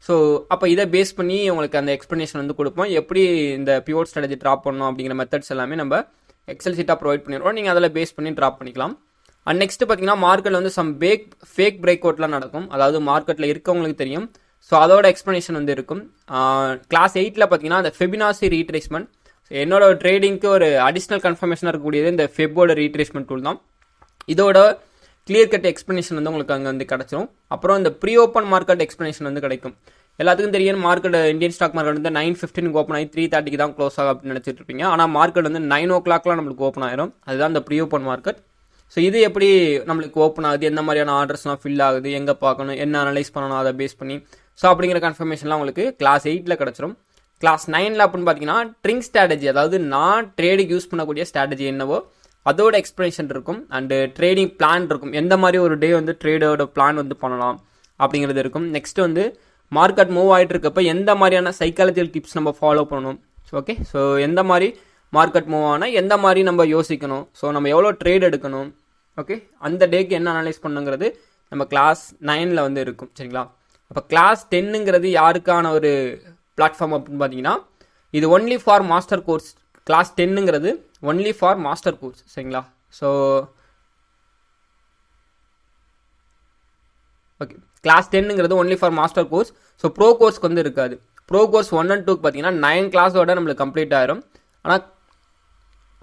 A: ஸோ அப்போ இதை பேஸ் பண்ணி உங்களுக்கு அந்த எக்ஸ்ப்ளனேஷன் வந்து கொடுப்போம். எப்படி இந்த பிவோட் ஸ்ட்ராட்டஜி ட்ராப் பண்ணணும் அப்படிங்கிற மெத்தட்ஸ் எல்லாமே நம்ம எக்ஸல் ஷீட்டாக ப்ரொவைட் பண்ணிடுவோம். நீங்கள் அதில் பேஸ் பண்ணி ட்ராப் பண்ணிக்கலாம். அண்ட் நெக்ஸ்ட் பார்த்தீங்கன்னா மார்க்கெட்டில் வந்து ஃபேக் பிரேக் அவுட்லாம் நடக்கும். அதாவது மார்க்கெட்டில் இருக்கவங்களுக்கு தெரியும் ஸோ அதோட எக்ஸ்ப்ளனேஷன் வந்து இருக்கும். கிளாஸ் 8ல் பார்த்தீங்கன்னா அந்த ஃபெபினாசி ரீட்ரேஸ்மெண்ட், என்னோட ட்ரேடிங்க்கு ஒரு அடிஷ்னல் கன்ஃபர்மேஷனாக இருக்கக்கூடியது இந்த ஃபெப்போட ரீட்ரேஸ்மெண்ட் டூல் தான். இதோட கிளியர் கட் எக்ஸ்ப்ளனேஷன் வந்து உங்களுக்கு அங்கே வந்து கிடச்சிரும். அப்புறம் இந்த ப்ரீ ஓப்பன் மார்க்கெட் எக்ஸ்ப்ளனேஷன் வந்து கிடைக்கும். எல்லாத்துக்கும் தெரியும் மார்க்கெட் இந்தியன் ஸ்டாக் மார்க்கெட் வந்து 9:15 ஓப்பன் ஆகி 3:30 தான் க்ளோஸ் ஆகும் அப்படின்னு நினச்சிட்டு இருப்பீங்க. ஆனால் மார்க்கெட் வந்து 9 o'clock நம்மளுக்கு ஓப்பன் ஆயிரும். அதுதான் இந்த ப்ரீ ஓப்பன் மார்க்கெட். ஸோ இது எப்படி நம்மளுக்கு ஓப்பன் ஆகுது, எந்த மாதிரியான ஆர்டர்ஸ்லாம் ஃபில் ஆகுது, எங்கே பார்க்கணும், என்ன அனலைஸ் பண்ணணும், அதை பேஸ் பண்ணி ஸோ அப்படிங்கிற கன்ஃபர்மேஷன்லாம் உங்களுக்கு கிளாஸ் 8ல் கிடச்சிரும். கிளாஸ் 9ல் அப்படின்னு பார்த்தீங்கன்னா ட்ரிங் ஸ்ட்ராட்டஜி, அதாவது நான் ட்ரேடுக்கு யூஸ் பண்ணக்கூடிய ஸ்ட்ராட்டஜி என்னவோ அதோட எக்ஸ்ப்ளனேஷன் இருக்கும். அண்டு ட்ரேடிங் பிளான் இருக்கும், எந்த மாதிரி ஒரு டே வந்து ட்ரேடோட பிளான் வந்து பண்ணலாம் அப்படிங்கிறது இருக்கும். நெக்ஸ்ட் வந்து மார்க்கெட் மூவ் ஆகிட்டு இருக்கப்போ எந்த மாதிரியான சைக்காலஜிக்கல் டிப்ஸ் நம்ம ஃபாலோ பண்ணணும். ஓகே, ஸோ எந்த மாதிரி மார்க்கெட் மூவ் ஆனால் எந்த மாதிரி நம்ம யோசிக்கணும், ஸோ நம்ம எவ்வளோ ட்ரேட் எடுக்கணும், ஓகே அந்த டேக்கு என்ன அனலைஸ் பண்ணுங்கிறது நம்ம கிளாஸ் 9ல் வந்து இருக்கும். சரிங்களா? அப்போ கிளாஸ் 10ங்கிறது யாருக்கான ஒரு பிளாட்ஃபார்ம் அப்படின்னு பார்த்தீங்கன்னா இது only for master course. Class 10ங்கிறது ஒன்லி ஃபார் மாஸ்டர் கோர்ஸ். சரிங்களா? ஸோ ஓகே, கிளாஸ் 10ங்கிறது only for master course. So pro கோர்ஸ்க்கு வந்து இருக்காது. ப்ரோ கோர்ஸ் 1 and 2க்கு பார்த்தீங்கன்னா 9 கிளாஸோட நம்மளுக்கு கம்ப்ளீட் ஆயிரும். ஆனால்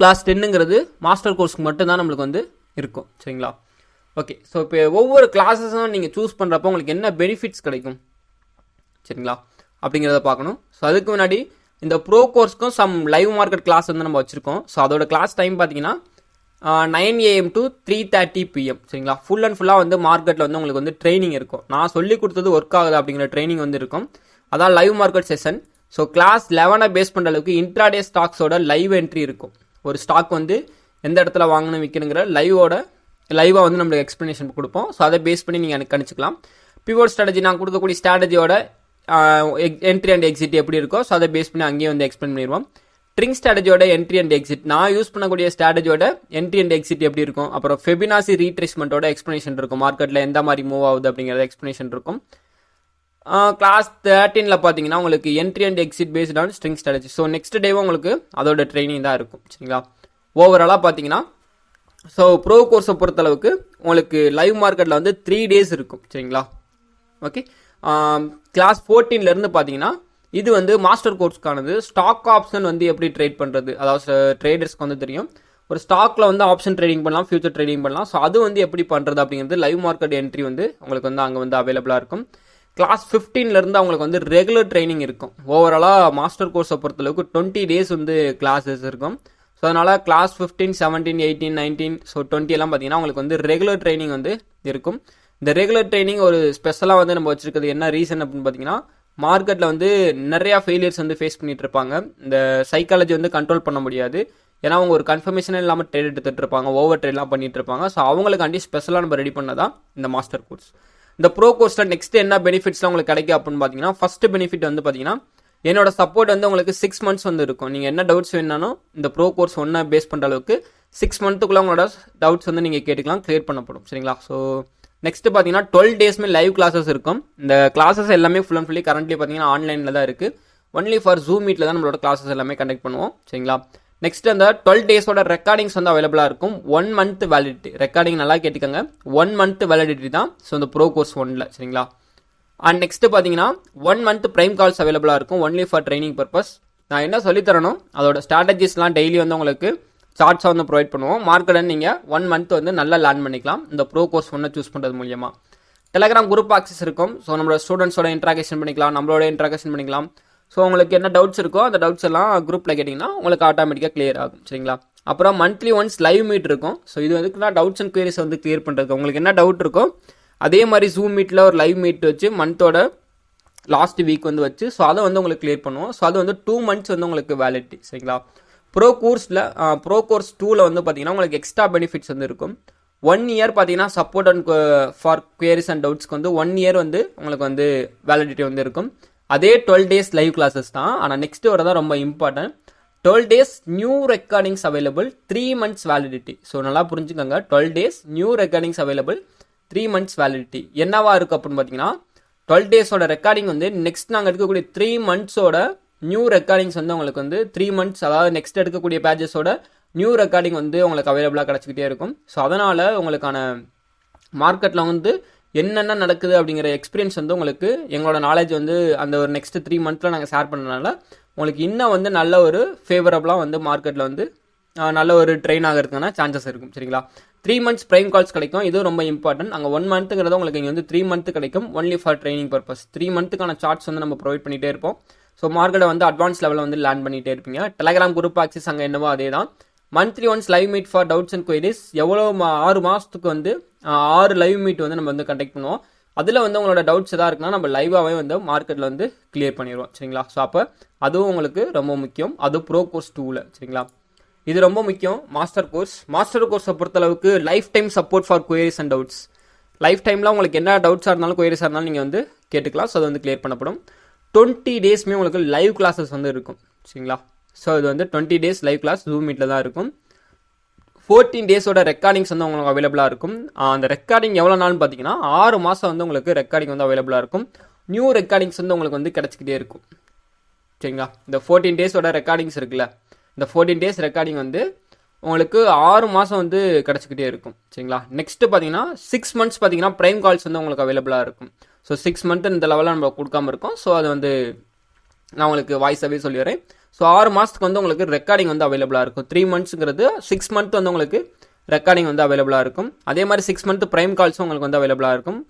A: கிளாஸ் 10ங்கிறது மாஸ்டர் கோர்ஸ்க்கு மட்டும்தான் நம்மளுக்கு வந்து இருக்கும். சரிங்களா? ஓகே, ஸோ இப்போ ஒவ்வொரு கிளாஸஸும் நீங்கள் சூஸ் பண்ணுறப்போ உங்களுக்கு என்ன பெனிஃபிட்ஸ் கிடைக்கும், சரிங்களா, அப்படிங்கிறத பார்க்கணும். ஸோ அதுக்கு முன்னாடி இந்த ப்ரோ கோர்ஸ்க்கும் சம் லைவ் மார்க்கெட் கிளாஸ் வந்து நம்ம வச்சுருக்கோம். ஸோ அதோட கிளாஸ் டைம் பார்த்தீங்கன்னா 9 AM to 3:30 PM. சரிங்களா? ஃபுல் அண்ட் ஃபுல்லாக வந்து மார்க்கெட்டில் வந்து உங்களுக்கு வந்து ட்ரைனிங் இருக்கும். நான் சொல்லி கொடுத்தது ஒர்க் ஆகுது அப்படிங்கிற ட்ரைனிங் வந்து இருக்கும். அதான் live market session. So class 11 பேஸ் பண்ணுற அளவுக்கு இன்ட்ராடே ஸ்டாக்ஸோட லைவ் என்ட்ரி இருக்கும். ஒரு ஸ்டாக் வந்து எந்த இடத்துல வாங்கணும் விற்கணுங்கிற லைவாக வந்து நம்மளுக்கு எக்ஸ்ப்ளனேஷன் கொடுப்போம். ஸோ அதை பேஸ் பண்ணி நீங்கள் எனக்கு கணிச்சிக்கலாம். பிவோட் ஸ்ட்ராட்டஜி நான் கொடுக்கக்கூடிய ஸ்ட்ராட்டஜியோட என்ட்ரி அண்ட் எக்ஸிட் எப்படி இருக்கோ ஸோ அதை பேஸ் பண்ணி அங்கேயே வந்து எக்ஸ்பிளைன் பண்ணிடுவோம். ட்ரிங் ஸ்ட்ராட்டஜியோட என்ட்ரி அண்ட் எக்ஸிட், நான் யூஸ் பண்ணக்கூடிய ஸ்ட்ராட்டஜியோட என்ட்ரி அண்ட் எக்ஸிட் எப்படி இருக்கும், அப்புறம் ஃபெபினாசி ரீட்ரேஸ்மெண்ட்டோட எக்ஸ்ப்ளனேஷன் இருக்கும். மார்க்கெட்டில் எந்த மாதிரி மூவ் ஆகுது அப்படிங்கிறத எக்ஸ்ப்ளனேஷன் இருக்கும். கிளாஸ் 13ல் பார்த்தீங்கன்னா உங்களுக்கு entry and exit based on string strategy. So next டேவும் உங்களுக்கு அதோட ட்ரைனிங் தான் இருக்கும். சரிங்களா? ஓவராலாக பார்த்தீங்கன்னா ஸோ ப்ரோ கோர்ஸை பொறுத்தளவுக்கு உங்களுக்கு லைவ் மார்க்கெட்டில் வந்து 3 days இருக்கும். சரிங்களா? ஓகே, கிளாஸ் 14லேருந்து பார்த்தீங்கன்னா இது வந்து மாஸ்டர் கோர்ஸ்க்கானது. ஸ்டாக் ஆப்ஷன் வந்து எப்படி ட்ரேட் பண்ணுறது, அதாவது ட்ரேடர்ஸ்க்கு வந்து தெரியும். ஒரு ஸ்டாக்ல வந்து ஆப்ஷன் ட்ரேடிங் பண்ணலாம், ஃபியூச்சர் ட்ரேடிங் பண்ணலாம். ஸோ அது வந்து எப்படி பண்ணுறது அப்படிங்கிறது லைவ் மார்க்கெட் என்ட்ரி வந்து உங்களுக்கு வந்து அங்கே வந்து அவைலபிளாக இருக்கும். கிளாஸ் 15லேருந்து அவங்களுக்கு வந்து ரெகுலர் ட்ரைனிங் இருக்கும். ஓவராலாக மாஸ்டர் கோர்ஸை பொறுத்தளவுக்கு 20 days வந்து கிளாஸஸ் இருக்கும். ஸோ அதனால் கிளாஸ் 15, 17, 18, 19 ஸோ 20 எல்லாம் பார்த்தீங்கன்னா உங்களுக்கு வந்து ரெகுலர் ட்ரைனிங் வந்து இருக்கும். இந்த ரெகுலர் ட்ரைனிங் ஒரு ஸ்பெஷலாக வந்து நம்ம வச்சிருக்கிறது என்ன ரீசன் அப்படின்னு பார்த்தீங்கன்னா மார்க்கெட்டில் வந்து நிறையா ஃபெயிலியர்ஸ் வந்து ஃபேஸ் பண்ணிட்டு இருப்பாங்க. இந்த சைக்காலஜி வந்து கண்ட்ரோல் பண்ண முடியாது. ஏன்னா அவங்க ஒரு கன்ஃபர்மேஷனே இல்லாமல் ட்ரேட் எடுத்துகிட்டு இருப்பாங்க, ஓவர் ட்ரேட்லாம் பண்ணிட்டு இருப்பாங்க. ஸோ அவங்களுக்காண்டி ஸ்பெஷலாக நம்ம ரெடி பண்ணதான் இந்த மாஸ்டர் கோர்ஸ். இந்த ப்ரோ கோர்ஸில் நெக்ஸ்ட் என்ன பெனிஃபிட்ஸ்லாம் உங்களுக்கு கிடைக்கும் அப்படின்னு பார்த்தீங்கன்னா ஃபர்ஸ்ட் பெனிஃபிட் வந்து பார்த்தீங்கன்னா என்னோட சப்போர்ட் வந்து உங்களுக்கு 6 months வந்து இருக்கும். நீங்கள் என்ன டவுட்ஸ் வேணாலும் இந்த ப்ரோ கோர்ஸ் ஒன்றை பேஸ் பண்ணுற அளவுக்கு 6 monthsக்குள்ளே உங்களோட டவுட்ஸ் வந்து நீங்கள் கேட்டுக்கலாம், கிளியர் பண்ணப்படும். சரிங்களா? ஸோ நெக்ஸ்ட் பார்த்தீங்கன்னா 12 daysமே லைவ் கிளாஸஸ் இருக்கும். இந்த கிளாஸஸ் எல்லாமே ஃபுல் அண்ட் ஃபுல்லி கரண்ட்லி பார்த்தீங்கன்னா ஆன்லைனில் தான் இருக்குது. ஒன்லி ஃபார் ஜூம் மீட்டில் தான் நம்மளோட கிளாஸஸ் எல்லாமே கண்டக்ட் பண்ணுவோம். சரிங்களா? நெக்ஸ்ட் அந்த 12 daysோட ரெக்கார்டிங்ஸ் வந்து அவைலபிளாக இருக்கும். 1 month வேலிடிட்டி. ரெக்கார்டிங் நல்லா கேட்டுக்கோங்க, 1 month வேலிடிட்டி தான். ஸோ இந்த ப்ரோ கோர்ஸ் 1ல். சரிங்களா? அண்ட் நெக்ஸ்ட் பார்த்தீங்கன்னா 1 month ப்ரைம் கால்ஸ் அவைலபிளாக இருக்கும், ஒன்லி ஃபார் ட்ரைனிங் பர்பஸ். நான் என்ன சொல்லித்தரணும் அதோட ஸ்ட்ராட்டஜிஸ்லாம் டெய்லி வந்து உங்களுக்கு சார்ட்ஸாக வந்து ப்ரொவைட் பண்ணுவோம். மார்க்கெட்டை நீங்கள் 1 month வந்து நல்லா லேர்ன் பண்ணிக்கலாம் இந்த ப்ரோ கோர்ஸ் ஒன்றை சூஸ் பண்ணுறது மூலியமாக. டெலகிராம் குரூப் ஆக்சஸ் இருக்கும். ஸோ நம்மளோட ஸ்டூடெண்ட்ஸோட இன்ட்ராக்ஷன் பண்ணிக்கலாம், நம்மளோட இன்ட்ராக்ஷன் பண்ணிக்கலாம். ஸோ உங்களுக்கு என்ன டவுட்ஸ் இருக்கோ அந்த டவுட்ஸ் எல்லாம் குரூப்பில் கேட்டிங்கன்னா உங்களுக்கு ஆட்டோமேட்டிக்காக கிளியர் ஆகும். சரிங்களா? அப்புறம் மந்த்லி ஒன்ஸ் லைவ் மீட் இருக்கும். ஸோ இது வந்துக்குன்னா டவுட்ஸ் அண்ட் குவரிஸ் வந்து கிளியர் பண்ணுறதுக்கு உங்களுக்கு என்ன டவுட் இருக்கோ அதே மாதிரி ஜூம் மீட்டில் ஒரு லைவ் மீட் வச்சு மந்தோட லாஸ்ட் வீக் வந்து வச்சு ஸோ அதை வந்து உங்களுக்கு கிளியர் பண்ணுவோம். ஸோ அது வந்து 2 months வந்து உங்களுக்கு வேலிடிட்டி. சரிங்களா? ப்ரோ கோர்ஸ் 2ல் வந்து பார்த்தீங்கன்னா உங்களுக்கு எக்ஸ்ட்ரா பெனிஃபிட்ஸ் வந்து இருக்கும். 1 year பார்த்தீங்கன்னா support and for queries and டவுட்ஸ்க்கு வந்து 1 year வந்து உங்களுக்கு வந்து வேலிடிட்டி வந்து இருக்கும். அதே 12 days லைவ் கிளாஸஸ் தான். ஆனால் நெக்ஸ்ட் வரதான் ரொம்ப important. 12 days new recordings available, 3 months validity. So நல்லா புரிஞ்சுக்கோங்க, 12 days new recordings available, 3 months validity. என்னவா இருக்குது அப்படின்னு பார்த்தீங்கன்னா 12 daysோட ரெக்கார்டிங் வந்து நெக்ஸ்ட் நாங்கள் எடுக்கக்கூடிய 3 monthsோட நியூ ரெக்கார்டிங்ஸ் வந்து உங்களுக்கு வந்து 3 months அதாவது நெக்ஸ்ட் எடுக்கக்கூடிய பேஜஸோட நியூ ரெக்கார்டிங் வந்து உங்களுக்கு அவைலபிளாக கிடச்சிக்கிட்டே இருக்கும். ஸோ அதனால் உங்களுக்கான மார்க்கெட்டில் வந்து என்னென்ன நடக்குது அப்படிங்கிற எக்ஸ்பீரியன்ஸ் வந்து உங்களுக்கு எங்களோட நாலேஜ் வந்து அந்த ஒரு நெக்ஸ்ட் 3 மந்த்தில் நாங்கள் ஷேர் பண்ணனால உங்களுக்கு இன்னும் வந்து நல்ல ஒரு ஃபேவரபுளாக வந்து மார்க்கெட்டில் வந்து நல்ல ஒரு ட்ரெயின் ஆகிறதுக்கான சான்சஸ் இருக்கும். சரிங்களா? 3 மந்த்ஸ் ப்ரைம் கால்ஸ் கிடைக்கும். இது ரொம்ப இம்பார்ட்டன்ட். அங்கே 1 மந்த்துங்கிறது உங்களுக்கு இங்கே வந்து 3 மந்த்து கிடைக்கும். Only for training purpose. 3 மந்த்துக்கான சார்ட்ஸ் வந்து நம்ம ப்ரொவைட் பண்ணிகிட்டே இருப்போம். ஸோ மார்க்கெட்டை வந்து அட்வான்ஸ் லெவலில் வந்து லேர்ன் பண்ணிகிட்டே இருப்பீங்க. டெலகிராம் குரூப் ஆக்சஸ் அங்கே என்னவோ அதே தான். Monthly once live meet for doubts and queries. எவ்வளோ 6 மாதத்துக்கு வந்து 6 லைவ் மீட் வந்து நம்ம வந்து கண்டக்ட் பண்ணுவோம். அதில் வந்து உங்களோட டவுட்ஸ் எதாவது இருக்குன்னா நம்ம லைவாகவே வந்து மார்க்கெட்டில் வந்து கிளியர் பண்ணிடுவோம். சரிங்களா? ஸோ அப்போ அதுவும் உங்களுக்கு ரொம்ப முக்கியம். அதுவும் ப்ரோ கோர்ஸ் 2ல். சரிங்களா? இது ரொம்ப முக்கியம். மாஸ்டர் கோர்ஸை பொறுத்தளவுக்கு life time support for queries and doubts. Life டைமில் உங்களுக்கு என்ன டவுட்ஸாக இருந்தாலும் குவரிஸாக இருந்தாலும் நீங்கள் வந்து கேட்டுக்கலாம். ஸோ அது வந்து கிளியர் பண்ணப்படும். 20 டேஸ்மே உங்களுக்கு லைவ் கிளாஸஸ் வந்து இருக்கும். சரிங்களா? ஸோ இது வந்து 20 டேஸ் லைவ் கிளாஸ் ஜூம் மீட்டில் தான் இருக்கும். 14 டேஸோட ரெக்கார்டிங்ஸ் வந்து உங்களுக்கு அவைலபிளாக இருக்கும். அந்த ரெக்கார்டிங் எவ்வளோ நாள்னு பார்த்தீங்கன்னா 6 மாதம் வந்து உங்களுக்கு ரெக்கார்டிங் வந்து அவைலபிளாக இருக்கும். நியூ ரெக்கார்டிங்ஸ் வந்து உங்களுக்கு வந்து கிடச்சிக்கிட்டே இருக்கும். சரிங்களா? இந்த 14 டேஸோட ரெக்கார்டிங்ஸ் இருக்குல்ல, இந்த 14 டேஸ் ரெக்கார்டிங் வந்து உங்களுக்கு 6 மாதம் வந்து கிடச்சிக்கிட்டே இருக்கும். சரிங்களா? நெக்ஸ்ட்டு பார்த்தீங்கன்னா 6 மந்த்ஸ் பார்த்தீங்கன்னா ப்ரைம் கால்ஸ் வந்து உங்களுக்கு அவைலபிளாக இருக்கும். ஸோ 6 மந்த்து இந்த லெவலில் நம்ம கொடுக்காம இருக்கோம். ஸோ அது வந்து நான் உங்களுக்கு வாய்ஸாகவே சொல்லிடுறேன். ஸோ 6 மாதத்துக்கு வந்து உங்களுக்கு ரெக்கார்டிங் வந்து அவைலபிளாக இருக்கும். 3 மந்த்ஸுங்கிறது 6 மந்த் வந்து உங்களுக்கு ரெக்கார்டிங் வந்து அவைலபிளாக இருக்கும். அதே மாதிரி 6 மந்த் ப்ரைம் கால்ஸும் உங்களுக்கு வந்து அவைலபிளாக இருக்கும்.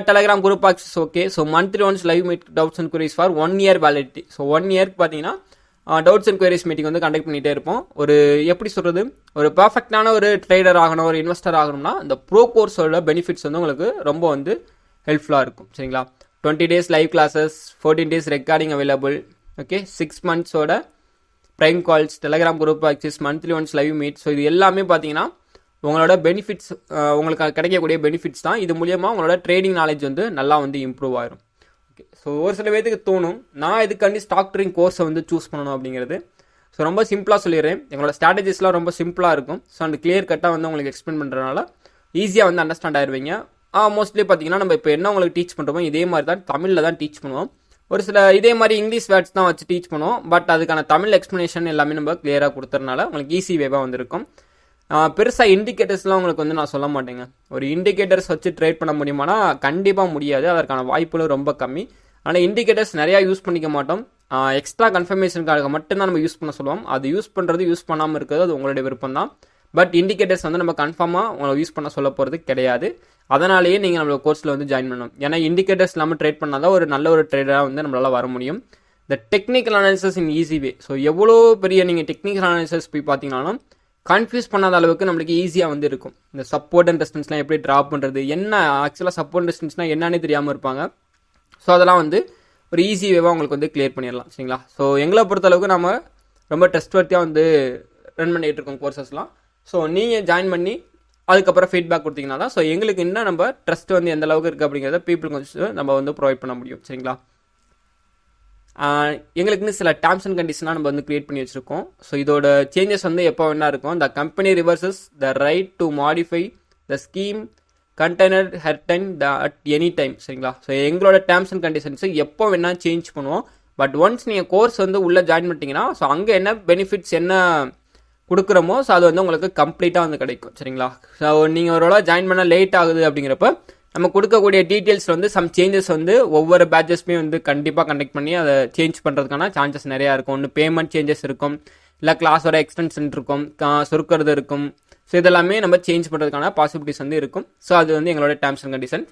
A: Telegram group access okay. So monthly once live meet doubts and queries for 1 year validity. So 1 இயர்க்கு பார்த்தீங்கன்னா டவுட்ஸ் அண்ட் குவரிஸ் மீட்டிங் வந்து கண்டக்ட் பண்ணிகிட்டே இருப்போம். ஒரு எப்படி சொல்கிறது, ஒரு பர்ஃபெக்டான ஒரு ட்ரேடர் ஆகணும், ஒரு இன்வெஸ்டர் ஆகணும்னா இந்த ப்ரோ கோர்ஸோட பெனிஃபிட்ஸ் வந்து உங்களுக்கு ரொம்ப வந்து ஹெல்ப்ஃபுல்லாக இருக்கும். சரிங்களா? 20 days live classes, 14 days recording available. Okay, 6 மந்த்ஸோட prime calls, telegram group access, monthly once live meet. So இது எல்லாமே பார்த்தீங்கன்னா உங்களோட பெனிஃபிட்ஸ், உங்களுக்கு கிடைக்கக்கூடிய பெனிஃபிட்ஸ் தான். இது மூலியமாக உங்களோட ட்ரேடிங் நாலேஜ் வந்து நல்லா வந்து இம்ப்ரூவ் ஆயிரும். ஓகே, ஸோ ஒரு சில பேருக்கு தோணும் நான் இதுக்காண்டி ஸ்டாக் ட்ரேடிங் கோர்ஸை வந்து சூஸ் பண்ணணும் அப்படிங்கிறது. ஸோ ரொம்ப சிம்பிளாக சொல்லிடுறேன். எங்களோட ஸ்ட்ராட்டஜிஸ்லாம் ரொம்ப சிம்பிளாக இருக்கும். ஸோ அந்த கிளியர் கட்டாக வந்து உங்களுக்கு எக்ஸ்பிளைன் பண்ணுறதுனால ஈஸியாக வந்து அண்டர்ஸ்டாண்ட் ஆயிடுவீங்க. மோஸ்ட்லி பார்த்தீங்கன்னா நம்ம இப்போ என்ன உங்களுக்கு டீச் பண்ணுறோமோ இதே மாதிரி தான் தமிழில் தான் டீச் பண்ணுவோம். ஒரு சில இதே மாதிரி இங்கிலீஷ் வேர்ட்ஸ் தான் வச்சு டீச் பண்ணுவோம். பட் அதுக்கான தமிழ் எக்ஸ்ப்ளனேஷன் எல்லாமே நம்ம கிளியராக கொடுத்தறனால உங்களுக்கு ஈஸி வேவாக வந்துருக்கும். பெருசாக இண்டிகேட்டர்ஸ்லாம் உங்களுக்கு வந்து நான் சொல்ல மாட்டேங்க. ஒரு இண்டிகேட்டர்ஸ் வச்சு ட்ரேட் பண்ண முடியுமானா கண்டிப்பாக முடியாது. அதற்கான வாய்ப்புகளும் ரொம்ப கம்மி. ஆனால் இண்டிகேட்டர்ஸ் நிறையா யூஸ் பண்ணிக்க மாட்டோம். எக்ஸ்ட்ரா கன்ஃபர்மேஷனுக்காக மட்டும்தான் நம்ம யூஸ் பண்ண சொல்லுவோம். அது யூஸ் பண்ணுறது யூஸ் பண்ணாமல் இருக்கிறது அது உங்களுடைய விருப்பம் தான். பட் இண்டிகேட்டர்ஸ் வந்து நம்ம கன்ஃபார்மாக உங்களை யூஸ் பண்ண சொல்ல போகிறது கிடையாது. அதனாலேயே நீங்கள் நம்மளோட கோர்ஸில் வந்து ஜாயின் பண்ணணும். ஏன்னா இண்டிகேட்டர்ஸ் இல்லாமல் ட்ரேட் பண்ணால் தான் ஒரு நல்ல ஒரு ட்ரேடராக வந்து நம்மளால் வர முடியும். இந்த டெக்னிக்கல் அனாலிசிஸ் இன் ஈஸி வே. ஸோ எவ்வளோ பெரிய நீங்கள் டெக்னிக்கல் அனாலிசிஸ் போய் பார்த்தீங்கன்னாலும் கன்ஃபியூஸ் பண்ணாத அளவுக்கு நம்மளுக்கு ஈஸியாக வந்து இருக்கும். இந்த சப்போர்ட் அண்ட் ரெசிஸ்டன்ஸ்லாம் எப்படி ட்ராப் பண்ணுறது, என்ன ஆக்சுவலாக சப்போர்ட் அண்ட் ரெசிஸ்டன்ஸ்னால் என்னன்னே தெரியாமல் இருப்பாங்க. ஸோ அதெல்லாம் வந்து ஒரு ஈஸி வேவாக உங்களுக்கு வந்து கிளியர் பண்ணிடலாம். சரிங்களா? ஸோ எங்களை பொறுத்தளவுக்கு நம்ம ரொம்ப ட்ரஸ்ட்வர்த்தியாக வந்து ரன் பண்ணிகிட்டு இருக்கோம் கோர்சஸ்லாம். ஸோ நீங்கள் ஜாயின் பண்ணி அதுக்கப்புறம் ஃபீட்பேக் கொடுத்தீங்கன்னா தான் ஸோ எங்களுக்கு இன்னும் நம்ம ட்ரஸ்ட் வந்து எந்த அளவுக்கு இருக்குது அப்படிங்கிறத பீப்புளுக்கு கொஞ்சம் நம்ம வந்து ப்ரொவைட் பண்ண முடியும். சரிங்களா? எங்களுக்குன்னு சில டேர்ம்ஸ் அண்ட் கண்டிஷனாக நம்ம வந்து கிரியேட் பண்ணி வச்சுருக்கோம். ஸோ இதோட சேஞ்சஸ் வந்து எப்போ வேணா இருக்கும். The company reserves the right to modify the scheme contained herein at any time. சரிங்களா? ஸோ எங்களோட டேர்ம்ஸ் அண்ட் கண்டிஷன்ஸை எப்போ வேணால் சேஞ்ச் பண்ணுவோம். பட் ஒன்ஸ் நீங்கள் கோர்ஸ் வந்து உள்ளே ஜாயின் பண்ணிட்டீங்கன்னா ஸோ அங்கே என்ன பெனிஃபிட்ஸ் என்ன கொடுக்குறோமோ ஸோ அது வந்து உங்களுக்கு கம்ப்ளீட்டாக வந்து கிடைக்கும். சரிங்களா? ஸோ நீங்கள் ஒரு ஜாயின் பண்ண லேட் ஆகுது அப்படிங்கிறப்ப நம்ம கொடுக்கக்கூடிய டீட்டெயில்ஸ் வந்து சம் சேஞ்சஸ் வந்து ஒவ்வொரு பேட்சஸ்மே வந்து கண்டிப்பாக கண்டக்ட் பண்ணி அதை சேஞ்ச் பண்ணுறதுக்கான சான்சஸ் நிறையா இருக்கும். ஒன்று பேமெண்ட் சேஞ்சஸ் இருக்கும், இல்லை கிளாஸோட எக்ஸ்டென்ஷன் இருக்கும், சுருக்கிறது இருக்கும். ஸோ இதெல்லாமே நம்ம சேஞ்ச் பண்ணுறதுக்கான பாசிபிலிட்டிஸ் வந்து இருக்கும். ஸோ அது வந்து எங்களோட terms and conditions.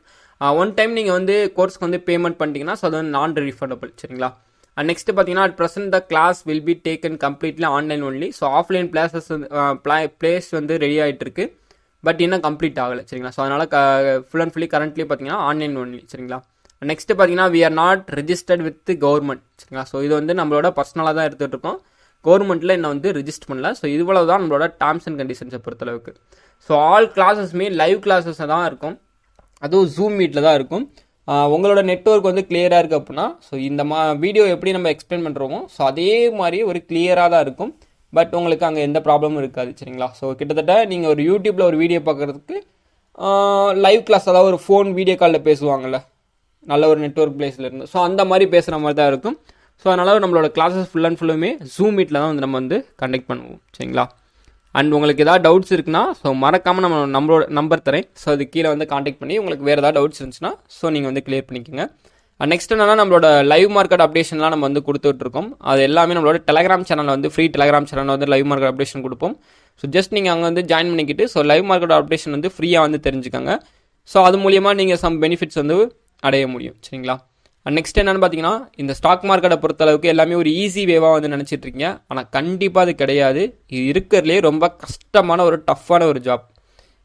A: One time நீங்கள் வந்து கோர்ஸ்க்கு வந்து பேமெண்ட் பண்ணிட்டீங்கன்னா ஸோ அது வந்து நான் ரீஃபண்டபிள். சரிங்களா? நெக்ஸ்ட் பார்த்தீங்கன்னா at present the class will be taken completely online only. So offline place வந்து ரெடி ஆகிட்டு இருக்கு. பட் இன்னும் கம்ப்ளீட் ஆகலை. சரிங்களா? ஸோ அதனால் ஃபுல் அண்ட் ஃபுல்லி கரண்ட்லி பார்த்தீங்கன்னா ஆன்லைன் ஒன்லி. சரிங்களா? நெக்ஸ்ட் பார்த்தீங்கன்னா we are not registered with government. சரிங்களா? ஸோ இது வந்து நம்மளோட பர்சனலாக தான் எடுத்துகிட்டு இருக்கோம். கவர்மெண்ட்டில் இன்னும் வந்து ரிஜிஸ்டர் பண்ணல. ஸோ இவ்வளவு தான் நம்மளோட டேர்ம்ஸ் அண்ட் கண்டிஷன்ஸை பொறுத்தளவுக்கு. ஸோ ஆல் கிளாஸஸ்மே லைவ் கிளாஸஸாக தான் இருக்கும். அதுவும் ஜூம் மீட்டில் தான் இருக்கும். உங்களோட நெட்வொர்க் வந்து கிளியராக இருக்குது அப்படின்னா ஸோ இந்த வீடியோ எப்படி நம்ம எக்ஸ்பிளைன் பண்ணுறோமோ ஸோ அதே மாதிரி ஒரு கிளியராக தான் இருக்கும். பட் உங்களுக்கு அங்கே எந்த ப்ராப்ளமும் இருக்காது. சரிங்களா? ஸோ கிட்டத்தட்ட நீங்கள் ஒரு யூடியூப்பில் ஒரு வீடியோ பார்க்குறதுக்கு லைவ் கிளாஸ், அதாவது ஒரு ஃபோன் வீடியோ காலில் பேசுவாங்கள்ல நல்ல ஒரு நெட்வொர்க் பிளேஸில் இருந்து, ஸோ அந்த மாதிரி பேசுகிற மாதிரி தான் இருக்கும். ஸோ அதனால் நம்மளோட கிளாஸஸ் ஃபுல் அண்ட் ஃபுல்லுமே ஜூம் மீட்டில் தான் வந்து நம்ம வந்து கண்டக்ட் பண்ணுவோம். சரிங்களா? அண்ட் உங்களுக்கு ஏதாவது டவுட்ஸ் இருக்குன்னா ஸோ மறக்காமல் நம்மளோட நம்பர் தரேன். ஸோ அது கீழே வந்து காண்டாக்ட் பண்ணி உங்களுக்கு வேறு ஏதாவது டவுட்ஸ் இருந்துச்சுன்னா ஸோ நீங்கள் வந்து கிளியர் பண்ணிக்கோங்க. நெக்ஸ்ட் என்னன்னா நம்மளோட லைவ் மார்க்கெட் அப்டேஷன்லாம் நம்ம வந்து கொடுத்துட்ருக்கோம். அது எல்லாமே நம்மளோட டெலகிராம் சேனலில் வந்து ஃப்ரீ டெலகிராம் சேனலில் வந்து லைவ் மார்க்கெட் அப்டேஷன் கொடுப்போம். ஸோ ஜஸ்ட் நீங்கள் அங்கே வந்து ஜாயின் பண்ணிக்கிட்டு ஸோ லைவ் மார்க்கெட் அப்டேஷன் வந்து ஃப்ரீயாக வந்து தெரிஞ்சுக்கோங்க. ஸோ அது மூலியமாக நீங்கள் சம் பெனிஃபிட்ஸ் வந்து அடைய முடியும். சரிங்களா? நெக்ஸ்ட் என்னென்னு பார்த்தீங்கன்னா இந்த ஸ்டாக் மார்க்கெட்டை பொறுத்தளவுக்கு எல்லாமே ஒரு ஈஸி வேவாக வந்து நினச்சிட்டு இருக்கீங்க. ஆனால் கண்டிப்பாக அது கிடையாது. இது இருக்கிறதுலே ரொம்ப கஷ்டமான ஒரு டஃப்பான ஒரு ஜாப்.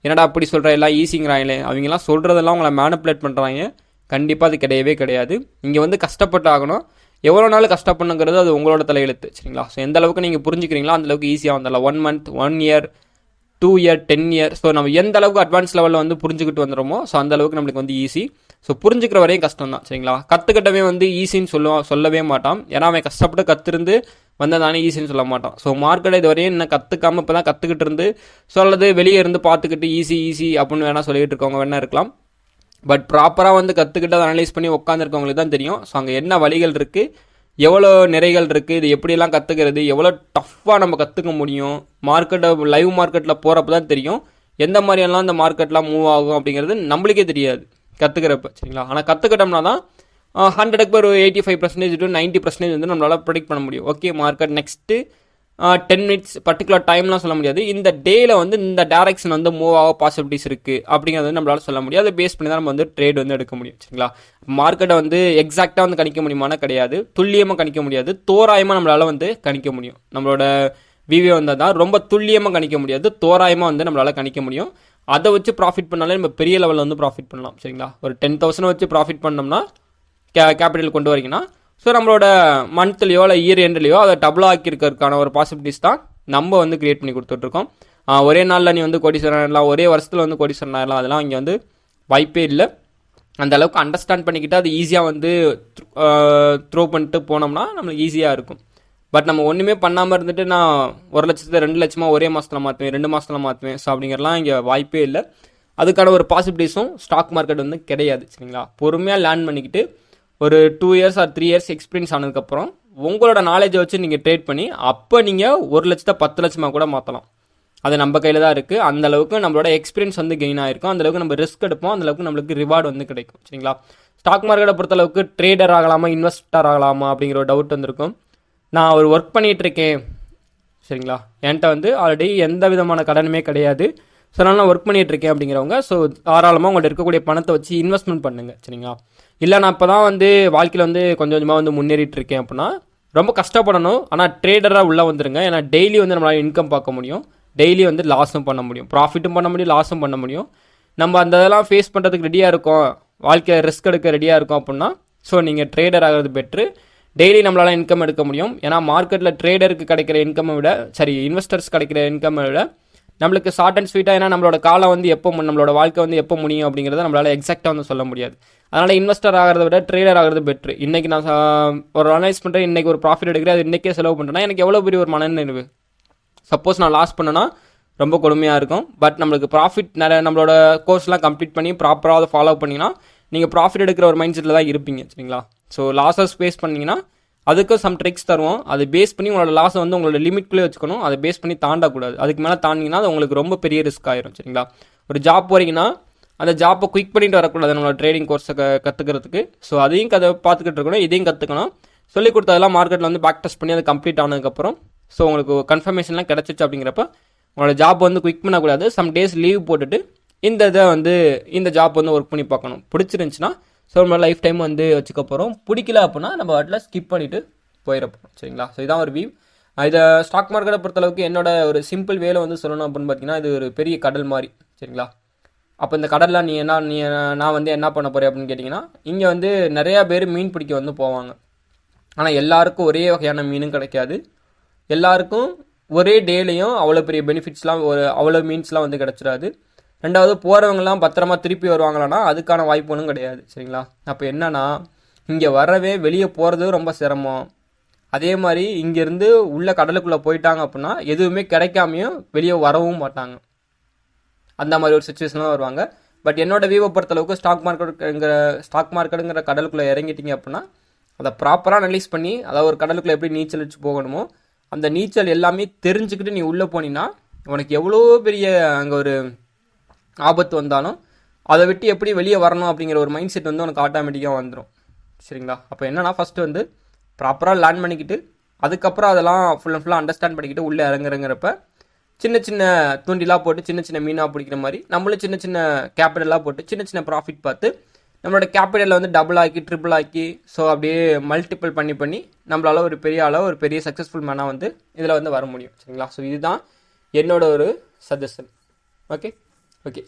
A: என்னடா அப்படி சொல்கிற எல்லாம் ஈஸிங்கிறாங்களே, அவங்கெல்லாம் சொல்கிறதெல்லாம் உங்களை மேனிப்புலேட் பண்ணுறாங்க. கண்டிப்பாக அது கிடையவே கிடையாது. இங்கே வந்து கஷ்டப்பட்டு ஆகணும். எவ்வளோ நாள் கஷ்டப்படணுங்கிறது அது உங்களோட தலையெழுத்து. சரிங்களா? ஸோ எந்த அளவுக்கு நீங்கள் புரிஞ்சுக்கிறீங்களோ அந்தளவுக்கு ஈஸியாக வந்துடலாம். 1 month 1 year 2 year 10 year. So நம்ம எந்த அளவுக்கு அட்வான்ஸ் லெவலில் வந்து புரிஞ்சுக்கிட்டு வந்துடுமோ ஸோ அந்த அளவுக்கு நம்மளுக்கு வந்து ஈஸி. ஸோ புரிஞ்சுக்கிற வரையும் கஷ்டம் தான். சரிங்களா? கற்றுக்கிட்டவே வந்து ஈஸின்னு சொல்லவே மாட்டான். ஏன்னா அவன் கஷ்டப்பட்டு கற்றுருந்து வந்ததானே ஈஸின்னு சொல்ல மாட்டான். ஸோ மார்க்கெட்டை இது வரையும் இன்னும் கற்றுக்காமல் இப்போ தான் கற்றுக்கிட்டு இருந்து சொல்லது வெளியே இருந்து பார்த்துக்கிட்டு ஈஸி அப்படின்னு வேணால் சொல்லிகிட்டு இருக்கவங்க வேணா இருக்கலாம். பட் ப்ராப்பராக வந்து கற்றுக்கிட்டு அதை அனலைஸ் பண்ணி உட்காந்துருக்கவங்களுக்கு தான் தெரியும். ஸோ அங்கே என்ன வழிகள் இருக்குது, எவ்வளோ நிறைகள் இருக்குது, இது எப்படியெல்லாம் கற்றுக்கிறது, எவ்வளோ டஃப்பாக நம்ம கற்றுக்க முடியும், மார்க்கெட்டை லைவ் மார்க்கெட்டில் போகிறப்ப தான் தெரியும் எந்த மாதிரியெல்லாம் இந்த மார்க்கெட்லாம் மூவ் ஆகும் அப்படிங்கிறது நம்மளுக்கே தெரியாது கற்றுக்கிறப்ப. சரிங்களா? ஆனால் கற்றுக்கிட்டோம்னா தான் 100க்கு ஒரு 85% to 90% வந்து நம்மளால் ப்ரெடிக்ட் பண்ண முடியும். Okay, market next 10 minutes particular டைம்லாம் சொல்ல முடியாது. இந்த டேயில் வந்து இந்த டைரக்ஷன் வந்து மூவ் ஆக பாசிபிலிட்டிஸ் இருக்குது அப்படிங்கிறது நம்மளால் சொல்ல முடியாது. அதை பேஸ் பண்ணி தான் நம்ம வந்து ட்ரேட் வந்து எடுக்க முடியும். சரிங்களா? மார்க்கெட்டை வந்து எக்ஸாக்டாக வந்து கணிக்க முடியுமானா கிடையாது. துல்லியமாக கணிக்க முடியாது. தோராயமாக நம்மளால் வந்து கணிக்க முடியும். நம்மளோட விவிஓ வந்தால் தான் ரொம்ப துல்லியமாக கணிக்க முடியாது. தோராயமாக வந்து நம்மளால் கணிக்க முடியும். அதை வச்சு ப்ராஃபிட் பண்ணாலே நம்ம பெரிய லெவலில் வந்து ப்ராஃபிட் பண்ணலாம். சரிங்களா? ஒரு 10,000 வச்சு ப்ராஃபிட் பண்ணோம்னா கேபிட்டல் கொண்டு வரீங்கன்னா ஸோ நம்மளோட மந்த்லையோ இல்லை இயர் எண்ட்லையோ அதை டபுள் ஆக்கியிருக்கிறதுக்கான ஒரு பாசிபிலிட்டிஸ் தான் நம்ம வந்து கிரியேட் பண்ணி கொடுத்துட்ருக்கோம். ஒரே நாளில் நீ வந்து கோடீஸ்வரன் ஆயிடலாம், ஒரே வருஷத்தில் வந்து கோடீஸ்வரன் ஆயிடலாம், அதெல்லாம் இங்கே வந்து வாய்ப்பே இல்லை. அந்த அளவுக்கு அண்டர்ஸ்டாண்ட் பண்ணிக்கிட்டு அது ஈஸியாக வந்து த்ரோ பண்ணிட்டு போனோம்னா நம்மளுக்கு ஈஸியாக இருக்கும். பட் நம்ம ஒன்றுமே பண்ணாமல் இருந்துட்டு நான் 1 லட்சத்தை 2 லட்சமாக ஒரே மாதத்தில் மாற்றுவேன், 2 மாதத்தில் மாற்றுவேன். ஸோ அப்படிங்கிறலாம் இங்கே வாய்ப்பே இல்லை. அதுக்கான ஒரு பாசிபிலிட்டிஸும் ஸ்டாக் மார்க்கெட் வந்து கிடையாது. சரிங்களா? பொறுமையாக லேர்ன் பண்ணிக்கிட்டு ஒரு 2 years or 3 years எக்ஸ்பீரியன்ஸ் ஆனதுக்கப்புறம் உங்களோட நாலேஜை வச்சு நீங்கள் ட்ரேட் பண்ணி அப்போ நீங்கள் 1 லட்சத்தை 10 லட்சமாக கூட மாற்றலாம். அது நம்ம கையில் தான் இருக்குது. அந்தளவுக்கு நம்மளோட எக்ஸ்பீரியன்ஸ் வந்து கெயின் ஆகிருக்கும். அந்தளவுக்கு நம்ம ரிஸ்க் எடுப்போம், அந்தளவுக்கு நம்மளுக்கு ரிவார்டு வந்து கிடைக்கும். சரிங்களா? ஸ்டாக் மார்க்கெட்டை பொறுத்தளவுக்கு ட்ரேடர் ஆகலாமா இன்வெஸ்டர் ஆகலாமா அப்படிங்கிற ஒரு டவுட் வந்திருக்கும். நான் ஒரு ஒர்க் பண்ணிகிட்ருக்கேன். சரிங்களா? என்கிட்ட வந்து ஆல்ரெடி எந்த விதமான கடனுமே கிடையாது. ஸோ அதனால் நான் ஒர்க் பண்ணிகிட்ருக்கேன் அப்படிங்கிறவங்க ஸோ தாராளமாக உங்கள்கிட்ட இருக்கக்கூடிய பணத்தை வச்சு இன்வெஸ்ட்மெண்ட் பண்ணுங்கள். சரிங்களா? இல்லை நான் இப்போ தான் வந்து வாழ்க்கையில் வந்து கொஞ்சம் கொஞ்சமாக வந்து முன்னேறிட்டு இருக்கேன் அப்படின்னா ரொம்ப கஷ்டப்படணும். ஆனால் ட்ரேடராக உள்ளே வந்துருங்க. ஏன்னா டெய்லி வந்து நம்மளால் இன்கம் பார்க்க முடியும், டெய்லி வந்து லாஸும் பண்ண முடியும், ப்ராஃபிட்டும் பண்ண முடியும், லாஸும் பண்ண முடியும். நம்ம அந்த இதெல்லாம் ஃபேஸ் பண்ணுறதுக்கு ரெடியாக இருக்கோம், வாழ்க்கையில் ரிஸ்க் எடுக்க ரெடியாக இருக்கோம் அப்படின்னா ஸோ நீங்கள் ட்ரேடர் ஆகிறது பெட்ரு. டெய்லி நம்மளால் இன்கம் எடுக்க முடியும். ஏன்னா மார்க்கெட்டில் ட்ரேடருக்கு கிடைக்கிற இன்கம்மை விட இன்வெஸ்டர்ஸ் கிடைக்கிற இன்கம்மை விட நம்மளுக்கு ஷார்ட் அண்ட் ஸ்வீட்டாக, ஏன்னா நம்மளோட காலம் வந்து எப்போ நம்மளோட வாழ்க்கை வந்து எப்போ முடியும் அப்படிங்கிறத நம்மளால் எக்ஸாக்டாக வந்து சொல்ல முடியாது. அதனால் இன்வெஸ்டர் ஆகிறத விட ட்ரேடர் ஆகிறது பெட்ரு. இன்றைக்கி நான் ஒரு அனலைஸ் பண்ணுறேன், இன்றைக்கி ஒரு ப்ராஃபிட் எடுக்கிறேன், அது இன்றைக்கே செலவு பண்ணுறேன்னா எனக்கு எவ்வளோ பெரிய ஒரு மனநிறைவு. சப்போஸ் நான் லாஸ் பண்ணேன்னா ரொம்ப கொடுமையாக இருக்கும். பட் நம்மளுக்கு ப்ராஃபிட் நம்மளோட கோர்ஸ்லாம் கம்ப்ளீட் பண்ணி ப்ராப்பராக அதை ஃபாலோ பண்ணிங்கன்னா நீங்கள் ப்ராஃபிட் எடுக்கிற ஒரு மைண்ட் செட்டில் தான் இருப்பீங்க. சரிங்களா? ஸோ லாஸஸ் ஃபேஸ் பண்ணிங்கன்னா அதுக்கு சம் ட்ரிக்ஸ் தருவோம். அதை பேஸ் பண்ணி உங்களோட லாஸை வந்து உங்களோட லிமிட்குள்ளே வச்சுக்கணும். அதை பேஸ் பண்ணி தாண்டக்கூடாது. அதுக்கு மேலே தாண்டிங்கன்னா அது உங்களுக்கு ரொம்ப பெரிய ரிஸ்க் ஆயிரும். சரிங்களா? ஒரு ஜாப் போகிறீங்கன்னா அந்த ஜாப்பை குயிக் பண்ணிட்டு வரக்கூடாது நம்மளோட ட்ரேடிங் கோர்ஸை கற்றுக்கிறதுக்கு. ஸோ அதையும் பார்த்துக்கிட்டு இருக்கணும், இதையும் கற்றுக்கணும். சொல்லிக் கொடுத்ததெல்லாம் மார்க்கெட்டில் வந்து பேக் டெஸ்ட் பண்ணி அது கம்ப்ளீட் ஆனதுக்கப்புறம் ஸோ உங்களுக்கு கன்ஃபர்மேஷன்லாம் கிடச்சிச்சு அப்படிங்கிறப்ப உங்களோட ஜாப் வந்து குயிக் பண்ணக்கூடாது. சம் டேஸ் லீவ் போட்டுட்டு இந்த ஜாப் வந்து ஒர்க் பண்ணி பார்க்கணும். பிடிச்சிருந்துச்சுன்னா ஸோ நம்ம லைஃப் டைம் வந்து வச்சுக்க போகிறோம். பிடிக்கல அப்படின்னா நம்ம வாட்டில் ஸ்கிப் பண்ணிவிட்டு போயிட போகிறோம். சரிங்களா? ஸோ இதான் ஒரு வியூ. இதை ஸ்டாக் மார்க்கெட்டை பொறுத்தளவுக்கு என்னோட ஒரு சிம்பிள் வேலை வந்து சொல்லணும் அப்படின்னு பார்த்தீங்கன்னா இது ஒரு பெரிய கடல் மாதிரி. சரிங்களா? அப்போ இந்த கடலில் நான் வந்து என்ன பண்ண போகிறேன் அப்படின்னு கேட்டிங்கன்னா இங்கே வந்து நிறையா பேர் மீன் பிடிக்க வந்து போவாங்க. ஆனால் எல்லாருக்கும் ஒரே வகையான மீனும் கிடைக்காது. எல்லாருக்கும் ஒரே டேலையும் அவ்வளோ பெரிய பெனிஃபிட்ஸ்லாம் அவ்வளோ மீன்ஸ்லாம் வந்து கிடச்சிடாது. ரெண்டாவது போகிறவங்கலாம் பத்திரமா திருப்பி வருவாங்களான்னா அதுக்கான வாய்ப்பு ஒன்றும் கிடையாது. சரிங்களா? அப்போ என்னன்னா இங்கே வரவே வெளியே போகிறது ரொம்ப சிரமம். அதே மாதிரி இங்கேருந்து உள்ள கடலுக்குள்ளே போயிட்டாங்க அப்படின்னா எதுவுமே கிடைக்காமையும் வெளியே வரவும் மாட்டாங்க. அந்த மாதிரி ஒரு சுச்சுவேஷன்லாம் வருவாங்க. பட் என்னோட வியூவை பொறுத்தளவுக்கு ஸ்டாக் மார்க்கெட்டுங்கிற கடலுக்குள்ளே இறங்கிட்டீங்க அப்படின்னா அதை ப்ராப்பராக அனலைஸ் பண்ணி அதாவது ஒரு கடலுக்குள்ளே எப்படி நீச்சல் வச்சு போகணுமோ அந்த நீச்சல் எல்லாமே தெரிஞ்சுக்கிட்டு நீ உள்ளே போனீங்கன்னா உனக்கு எவ்வளோ பெரிய அங்கே ஒரு ஆபத்து வந்தாலும் அதை விட்டு எப்படி வெளியே வரணும் அப்படிங்கிற ஒரு மைண்ட் செட் வந்து உனக்கு ஆட்டோமேட்டிக்காக வந்துடும். சரிங்களா? அப்போ என்னன்னா ஃபஸ்ட்டு வந்து ப்ராப்பராக லேர்ன் பண்ணிக்கிட்டு அதுக்கப்புறம் அதெல்லாம் ஃபுல் அண்ட் ஃபுல்லாக அண்டர்ஸ்டாண்ட் பண்ணிக்கிட்டு உள்ளே இறங்குறங்கிறப்ப சின்ன சின்ன தூண்டிலாக போட்டு சின்ன சின்ன மீனாக பிடிக்கிற மாதிரி நம்மளும் சின்ன சின்ன கேபிட்டலாக போட்டு சின்ன சின்ன ப்ராஃபிட் பார்த்து நம்மளோட கேபிட்டலை வந்து டபுள் ஆக்கி ட்ரிபிள் ஆக்கி ஸோ அப்படியே மல்டிபிள் பண்ணி நம்மளால ஒரு பெரிய அளவு ஒரு பெரிய சக்ஸஸ்ஃபுல் மேனாக வந்து இதில் வந்து வர முடியும். சரிங்களா? ஸோ இதுதான் என்னோட ஒரு சஜஷன். ஓகே.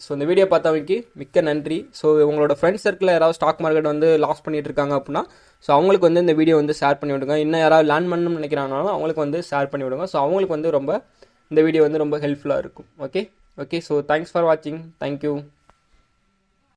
A: ஸோ இந்த வீடியோ பார்த்தவங்களுக்கு மிக்க நன்றி. ஸோ உங்களோட ஃப்ரெண்ட்ஸ் சர்க்கிளில் யாராவது ஸ்டாக் மார்க்கெட் வந்து லாஸ் பண்ணிட்டு இருக்காங்க அப்படின்னா ஸோ அவங்களுக்கு வந்து இந்த வீடியோ வந்து ஷேர் பண்ணி விடுங்க. இன்னும் யாராவது லேர்ன் பண்ணணும்னு நினைக்கிறாங்கனாலும் அவங்களுக்கு வந்து ஷேர் பண்ணி விடுங்க. ஸோ அவங்களுக்கு வந்து ரொம்ப இந்த வீடியோ வந்து ரொம்ப ஹெல்ப்ஃபுல்லாக இருக்கும். ஓகே. ஸோ தேங்க்ஸ் ஃபார் வாட்சிங். தேங்க்யூ.